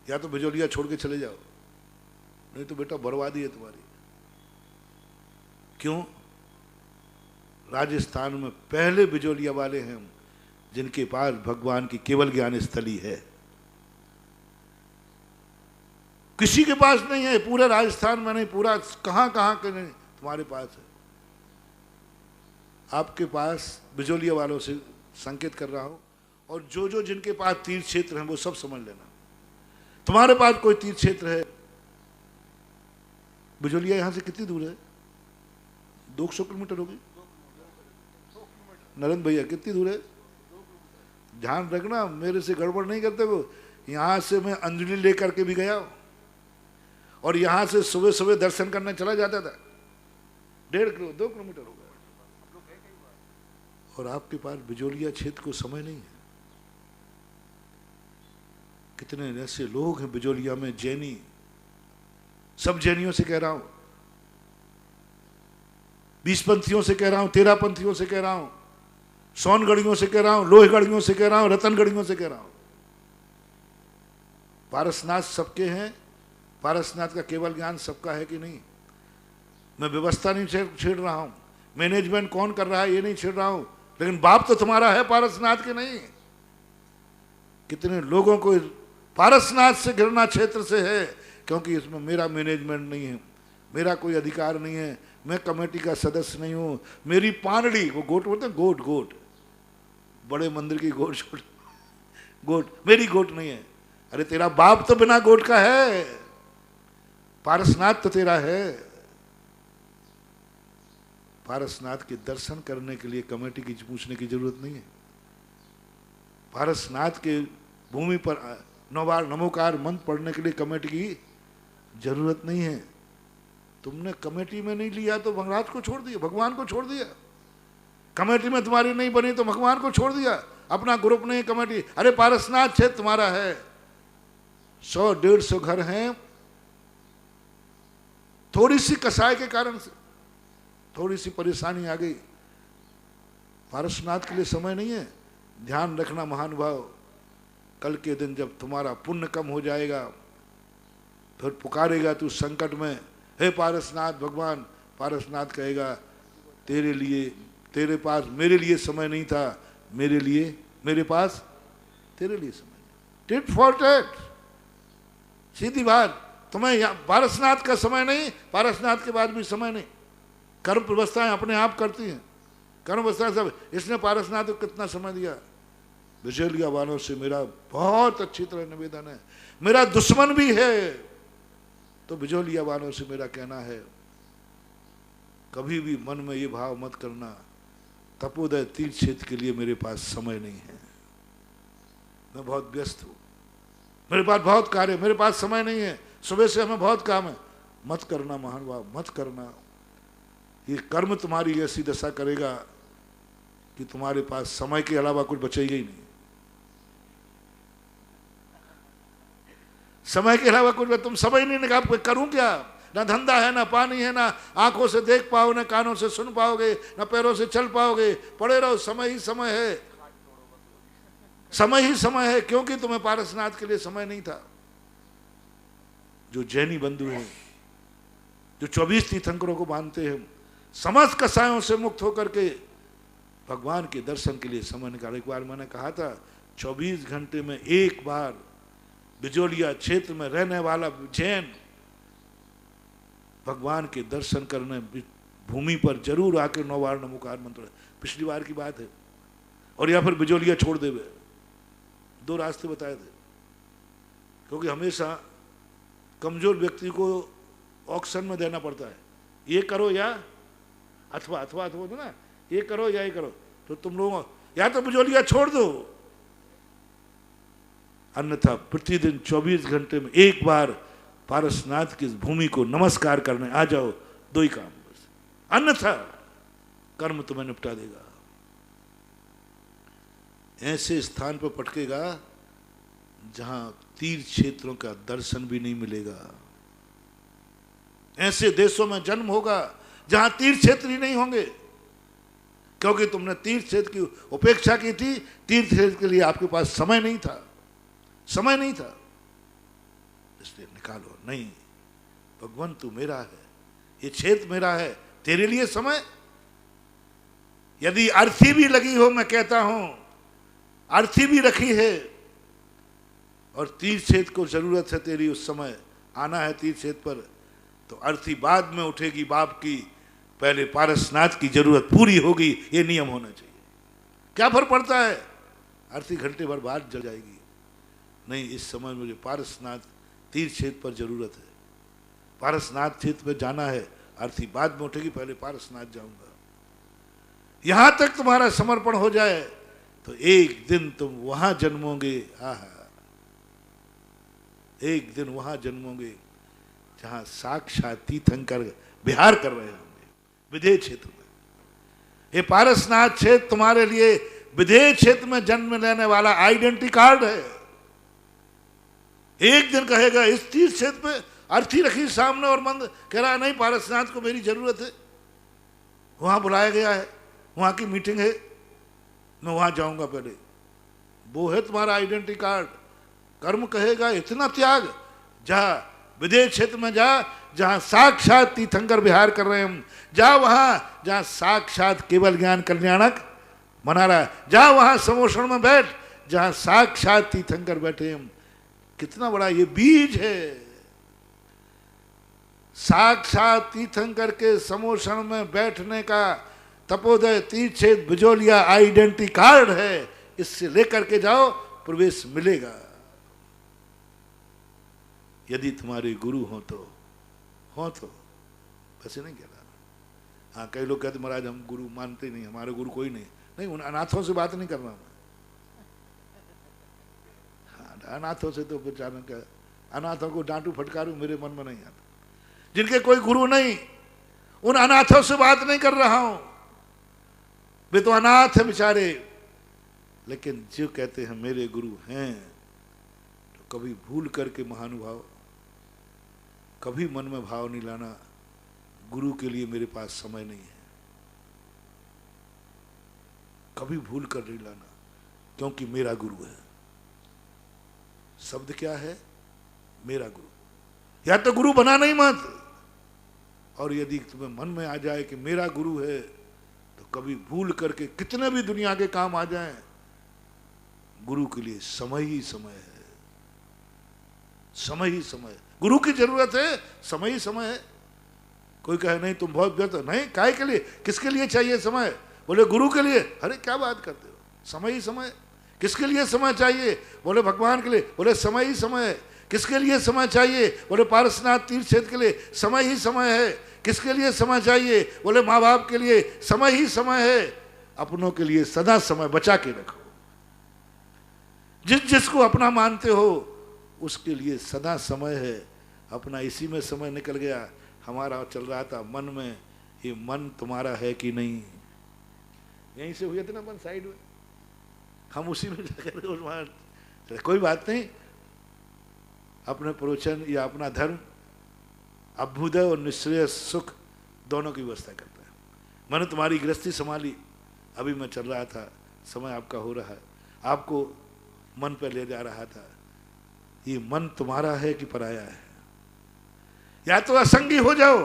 या तो बिजोलिया छोड़ के चले जाओ, नहीं तो बेटा बर्बादी है तुम्हारी। क्यों? राजस्थान में पहले बिजोलिया वाले हैं जिनके पास भगवान की केवल ज्ञान स्थली है। किसी के पास नहीं है, पूरे राजस्थान में नहीं, पूरा कहां कहां के नहीं, तुम्हारे पास है। आपके पास बिजोलिया वालों से संकेत कर रहा हूं, और जो जो जिनके पास तीर्थ क्षेत्र हैं वो सब समझ लेना। तुम्हारे पास कोई तीर्थ क्षेत्र है, बिजोलिया यहां से कितनी दूर है? 200 किलोमीटर होगी। नरेंद्र भैया कितनी दूर है? ध्यान रखना, मेरे से गड़बड़ नहीं करते वो। यहां से मैं अंजलि लेकर के भी गया और यहां से सुबह सुबह दर्शन करने चला जाता था। 2 किलोमीटर हो गया। और आपके पास बिजोलिया क्षेत्र को समय नहीं है। कितने ऐसे लोग हैं बिजोलिया में, जैनी, सब जैनियों से कह रहा हूं, 20 पंथियों से कह रहा हूं, 13 पंथियों से कह रहा हूं, सोनगढ़ियों से कह रहा हूं, लोहगढ़ियों से कह रहा हूं, रतनगढ़ियों से कह रहा हूं। पारसनाथ सबके हैं, पारसनाथ का केवल ज्ञान सबका है कि नहीं? मैं व्यवस्था नहीं छेड़ रहा हूं, मैनेजमेंट कौन कर रहा है ये नहीं छेड़ रहा हूं, लेकिन बाप तो तुम्हारा है पारसनाथ के नहीं। कितने लोगों को पारसनाथ से घृणा क्षेत्र से है, क्योंकि इसमें मेरा मैनेजमेंट नहीं है, मेरा कोई अधिकार नहीं है, मैं कमेटी का सदस्य नहीं हूं, मेरी पानड़ी, वो गोट बोलते हैं, गोट गोट, बड़े मंदिर की गोट छोड़, गोट मेरी गोट नहीं है। अरे तेरा बाप तो बिना गोट का है, पारसनाथ तो तेरा है। पारसनाथ के दर्शन करने के लिए कमेटी की पूछने की जरूरत नहीं है। पारसनाथ के भूमि पर 9 बार नमोकार मंत्र पढ़ने के लिए कमेटी की जरूरत नहीं है। तुमने कमेटी में नहीं लिया तो महाराज को छोड़ दिया, भगवान को छोड़ दिया। कमेटी में तुम्हारी नहीं बनी तो भगवान को छोड़ दिया, अपना ग्रुप नहीं कमेटी। अरे पारसनाथ क्षेत्र तुम्हारा है, 100-150 घर हैं, थोड़ी सी कसाई के कारण से थोड़ी सी परेशानी आ गई। पारसनाथ के लिए समय नहीं है। ध्यान रखना महानुभाव, कल के दिन जब तुम्हारा पुण्य कम हो जाएगा, फिर पुकारेगा तू संकट में, हे पारसनाथ भगवान, पारसनाथ कहेगा तेरे लिए, तेरे पास मेरे लिए समय नहीं था, मेरे लिए मेरे पास तेरे लिए समय नहीं। टिट फॉर टैट, सीधी बात। तुम्हें पारसनाथ का समय नहीं, पारसनाथ के बाद भी समय नहीं। कर्म व्यवस्थाएं अपने आप करती हैं, कर्म व्यवस्था सब। इसने पारसनाथ को कितना समय दिया। बिजोलिया वालों से मेरा बहुत अच्छी तरह निवेदन है, मेरा दुश्मन भी है तो बिजोलिया वालों से मेरा कहना है, कभी भी मन में ये भाव मत करना तपोदय तीर्थ क्षेत्र के लिए मेरे पास समय नहीं है, मैं बहुत व्यस्त हूं, मेरे पास बहुत कार्य, मेरे पास समय नहीं है, सुबह से हमें बहुत काम है। मत करना महानुभाव, मत करना। ये कर्म तुम्हारी ऐसी दशा करेगा कि तुम्हारे पास समय के अलावा कुछ बचेगा ही नहीं। समय के अलावा कुछ, तुम समय नहीं निकाल, करूं क्या? ना धंधा है, ना पानी है, ना आंखों से देख पाओ, ना कानों से सुन पाओगे, ना पैरों से चल पाओगे, पड़े रहो। समय ही समय है, समय ही समय है, क्योंकि तुम्हें पारसनाथ के लिए समय नहीं था। जो जैनी बंधु हैं जो 24 तीर्थंकरों को मानते हैं, समस्त कसायों से मुक्त होकर के भगवान के दर्शन के लिए समय निकाल। एक बार मैंने कहा था 24 घंटे में एक बार बिजोलिया क्षेत्र में रहने वाला जैन भगवान के दर्शन करने भूमि पर जरूर आकर 9 बार नमोकार मंत्र, पिछली बार की बात है, और या फिर बिजोलिया छोड़ देवे। 2 रास्ते बताए थे, क्योंकि हमेशा कमजोर व्यक्ति को ऑक्शन में देना पड़ता है, ये करो या अथवा ना, ये करो या ये करो, तो तुम लोग या तो बिजोलिया छोड़ दो, अन्यथा प्रतिदिन 24 घंटे में एक बार पारसनाथ की भूमि को नमस्कार करने आ जाओ। 2 ही काम बस, अन्यथा कर्म तुम्हें निपटा देगा। ऐसे स्थान पर पटकेगा जहां तीर्थ क्षेत्रों का दर्शन भी नहीं मिलेगा। ऐसे देशों में जन्म होगा जहां तीर्थ क्षेत्र ही नहीं होंगे, क्योंकि तुमने तीर्थ क्षेत्र की उपेक्षा की थी। तीर्थ क्षेत्र के लिए आपके पास समय नहीं था, इसलिए निकालो। नहीं, भगवान तू मेरा है, ये क्षेत्र मेरा है, तेरे लिए समय। यदि अर्थी भी लगी हो, मैं कहता हूं अर्थी भी रखी है, और तीर्थ क्षेत्र को जरूरत है तेरी, उस समय आना है तीर्थ क्षेत्र पर, तो अर्थी बाद में उठेगी बाप की, पहले पारसनाथ की जरूरत पूरी होगी। ये नियम होना चाहिए। क्या फर्क पड़ता है, अर्थी घंटे भर बाद जल जाएगी, नहीं, इस समय मुझे पारसनाथ तीर्थ क्षेत्र पर जरूरत है, पारसनाथ क्षेत्र पर जाना है। अर्थी बाद में उठेगी, पहले पारसनाथ जाऊंगा। यहां तक तुम्हारा समर्पण हो जाए तो एक दिन तुम वहां जन्मोगे। एक दिन वहां जन्मोगे जहां साक्षात तीर्थंकर विहार कर रहे होंगे, विदेह क्षेत्र में। ये पारसनाथ क्षेत्र तुम्हारे लिए विदेह क्षेत्र में जन्म लेने वाला आइडेंटिटी कार्ड है। एक दिन कहेगा इस तीर्थ क्षेत्र पे अर्थी रखी सामने और मंद कह रहा है नहीं, पारसनाथ को मेरी जरूरत है, वहां बुलाया गया है, वहां की मीटिंग है, मैं वहां जाऊंगा पहले। वो है तुम्हारा आइडेंटिटी कार्ड। कर्म कहेगा इतना त्याग, जा विदेह क्षेत्र में जा जहां साक्षात तीर्थंकर विहार कर रहे हैं हम, जा वहां जहां साक्षात केवल ज्ञान कल्याणक मना रहा है, जा वहां समोषण में बैठ जहां साक्षात तीर्थंकर बैठे हम। कितना बड़ा ये बीज है। साक्षात तीर्थंकर के समोषण में बैठने का तपोदय तीर्थ क्षेत्र बिजोलिया आइडेंटिटी कार्ड है। इससे लेकर के जाओ, प्रवेश मिलेगा। यदि तुम्हारे गुरु हो तो वैसे नहीं कह रहा। हाँ, कई लोग कहते महाराज हम गुरु मानते नहीं, हमारे गुरु कोई नहीं। उन अनाथों से बात नहीं कर रहा मैं। हाँ, अनाथों से तो अचानक अनाथों को डांटू फटकारूं मेरे मन में नहीं आता। जिनके कोई गुरु नहीं, उन अनाथों से बात नहीं कर रहा हूं। वे तो अनाथ है बेचारे, लेकिन जो कहते हैं मेरे गुरु हैं, तो कभी भूल करके महानुभाव, कभी मन में भाव नहीं लाना गुरु के लिए मेरे पास समय नहीं है, कभी भूल कर नहीं लाना, क्योंकि मेरा गुरु है। शब्द क्या है? मेरा गुरु। या तो गुरु बनाना ही मत, और यदि तुम्हें मन में आ जाए कि मेरा गुरु है, तो कभी भूल करके कितने भी दुनिया के काम आ जाएं, गुरु के लिए समय ही समय है। समय ही समय, गुरु की जरूरत है, समय ही समय है। कोई कहे नहीं तुम बहुत व्यस्त हो, नहीं, काय के लिए, किसके लिए चाहिए समय? बोले गुरु के लिए। अरे क्या बात करते हो, समय ही समय। किसके लिए समय चाहिए? बोले भगवान के लिए। बोले समय ही समय है। किसके लिए समय चाहिए? बोले पारसनाथ तीर्थ क्षेत्र के लिए। समय ही समय है। किसके लिए समय चाहिए? बोले माँ बाप के लिए। समय ही समय है। अपनों के लिए सदा समय बचा के रखो। जिसको अपना मानते हो उसके लिए सदा समय है। अपना इसी में समय निकल गया। हमारा चल रहा था मन में, ये मन तुम्हारा है कि नहीं? यहीं से हुए थे ना मन साइड में, हम उसी में जाकर कोई बात नहीं। अपने प्रवचन या अपना धर्म अभ्युदय और निश्रेय सुख दोनों की व्यवस्था करता है। मैंने तुम्हारी गृहस्थी संभाली, अभी मैं चल रहा था, समय आपका हो रहा है, आपको मन पर ले जा रहा था। ये मन तुम्हारा है कि पराया है? या तो असंगी हो जाओ,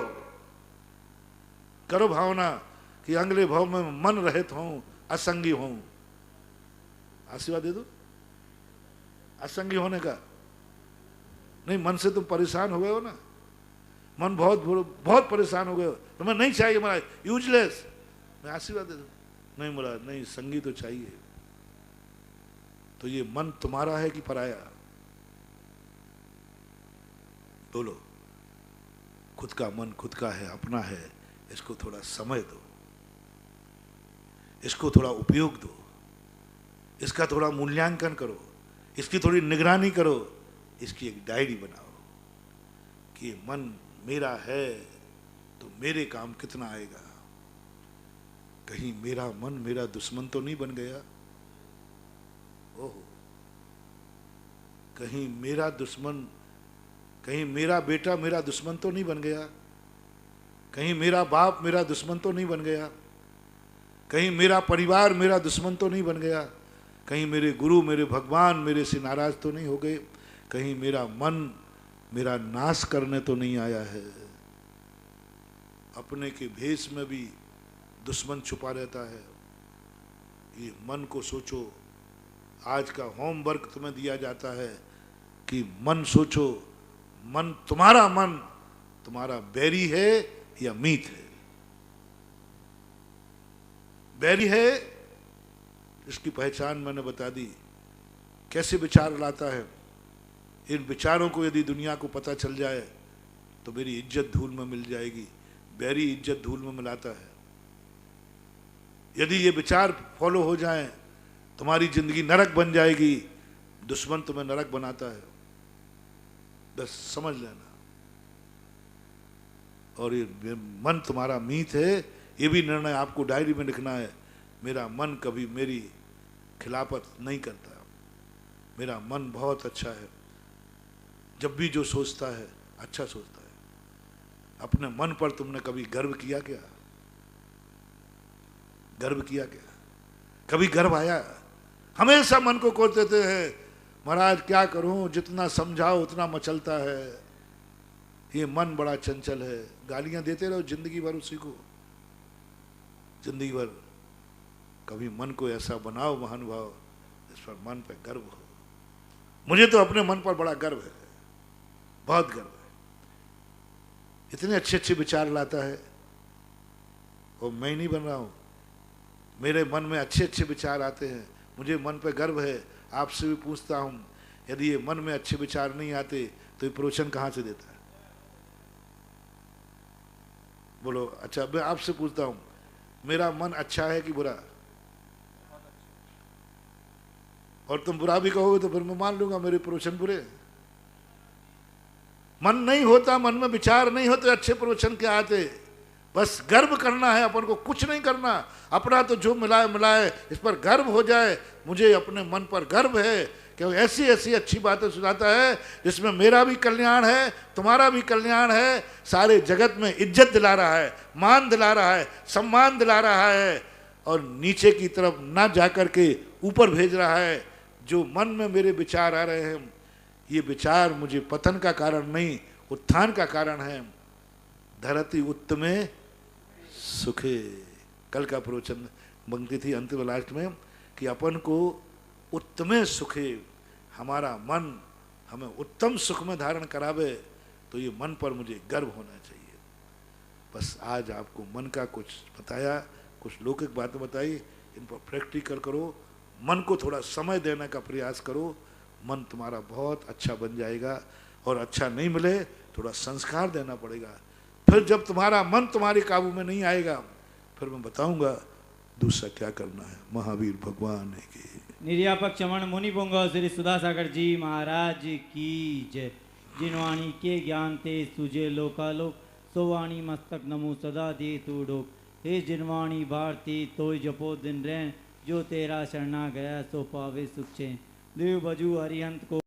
करो भावना कि अगले भाव में मन रहित हूं, असंगी हूं। आशीर्वाद दे दो असंगी होने का। नहीं, मन से तुम परेशान हो गए हो ना, मन बहुत बहुत परेशान हो गए हो, तुम्हें नहीं चाहिए महाराज, यूजलेस। मैं आशीर्वाद दे दूं, नहीं महाराज नहीं, संगी तो चाहिए। तो ये मन तुम्हारा है कि पराया? बोलो। खुद का मन खुद का है, अपना है, इसको थोड़ा समय दो, इसको थोड़ा उपयोग दो, इसका थोड़ा मूल्यांकन करो, इसकी थोड़ी निगरानी करो, इसकी एक डायरी बनाओ कि ये मन मेरा है तो मेरे काम कितना आएगा। कहीं मेरा मन मेरा दुश्मन तो नहीं बन गया? ओहो, कहीं मेरा दुश्मन, कहीं मेरा बेटा मेरा दुश्मन तो नहीं बन गया? कहीं मेरा बाप मेरा दुश्मन तो नहीं बन गया? कहीं मेरा परिवार मेरा दुश्मन तो नहीं बन गया? कहीं मेरे गुरु मेरे भगवान मेरे से नाराज तो नहीं हो गए? कहीं मेरा मन मेरा नाश करने तो नहीं आया है? अपने के भेष में भी दुश्मन छुपा रहता है। ये मन को सोचो। आज का होमवर्क तुम्हें दिया जाता है कि मन सोचो, मन तुम्हारा बैरी है या मीत है? बैरी है, इसकी पहचान मैंने बता दी। कैसे विचार लाता है, इन विचारों को यदि दुनिया को पता चल जाए तो मेरी इज्जत धूल में मिल जाएगी। बैरी इज्जत धूल में मिलाता है। यदि ये विचार फॉलो हो जाएं, तुम्हारी जिंदगी नरक बन जाएगी। दुश्मन तुम्हें नरक बनाता है, बस समझ लेना। और ये मन तुम्हारा मीत है, ये भी निर्णय आपको डायरी में लिखना है। मेरा मन कभी मेरी खिलाफत नहीं करता, मेरा मन बहुत अच्छा है, जब भी जो सोचता है अच्छा सोचता है। अपने मन पर तुमने कभी गर्व किया क्या? गर्व किया क्या? कभी गर्व आया? हमेशा मन को कोस देते हैं, महाराज क्या करूं, जितना समझाओ उतना मचलता है, ये मन बड़ा चंचल है। गालियां देते रहो जिंदगी भर उसी को, जिंदगी भर। कभी मन को ऐसा बनाओ महानुभाव, इस पर मन पे गर्व हो। मुझे तो अपने मन पर बड़ा गर्व है, बहुत गर्व है। इतने अच्छे अच्छे विचार लाता है, और मैं नहीं बन रहा हूं, मेरे मन में अच्छे अच्छे विचार आते हैं। मुझे मन पे गर्व है। आपसे भी पूछता हूं, यदि ये मन में अच्छे विचार नहीं आते तो ये प्रवचन कहां से देता है? बोलो। अच्छा, मैं आपसे पूछता हूं, मेरा मन अच्छा है कि बुरा? और तुम बुरा भी कहोगे तो फिर मैं मान लूंगा मेरे प्रवचन बुरे। मन नहीं होता, मन में विचार नहीं होते, अच्छे प्रवचन क्या आते? बस गर्व करना है, अपन को कुछ नहीं करना। अपना तो जो मिलाए मिलाए, इस पर गर्व हो जाए। मुझे अपने मन पर गर्व है कि वो ऐसी ऐसी अच्छी बातें सुनाता है जिसमें मेरा भी कल्याण है, तुम्हारा भी कल्याण है, सारे जगत में इज्जत दिला रहा है, मान दिला रहा है, सम्मान दिला रहा है, और नीचे की तरफ ना जाकर के ऊपर भेज रहा है। जो मन में मेरे विचार आ रहे हैं, ये विचार मुझे पतन का कारण नहीं, उत्थान का कारण है। धरती उत्तमे सुखे। कल का प्रवचन मंगती थी अंतिम लास्ट में कि अपन को उत्तमे सुखे, हमारा मन हमें उत्तम सुख में धारण करावे, तो ये मन पर मुझे गर्व होना चाहिए। बस आज आपको मन का कुछ बताया, कुछ लौकिक बातें बताई, इन पर प्रैक्टिकल करो। मन को थोड़ा समय देने का प्रयास करो, मन तुम्हारा बहुत अच्छा बन जाएगा। और अच्छा नहीं मिले, थोड़ा संस्कार देना पड़ेगा। फिर जब तुम्हारा मन तुम्हारे काबू में नहीं आएगा, फिर मैं बताऊंगा दूसरा क्या करना है। महावीर भगवान की निर्यापक चमन मुनि पुंगव श्री सुधासागर जी महाराज की जय। जिनवाणी के ज्ञान ते सुजे लोकालोक, सोवाणी मस्तक नमो सदा दे तू डोक। हे जिनवाणी भारती तोय जपो दिन रैन, जो तेरा शरणा गया सो पावे सुख चैन। देव बजू हरिहंत को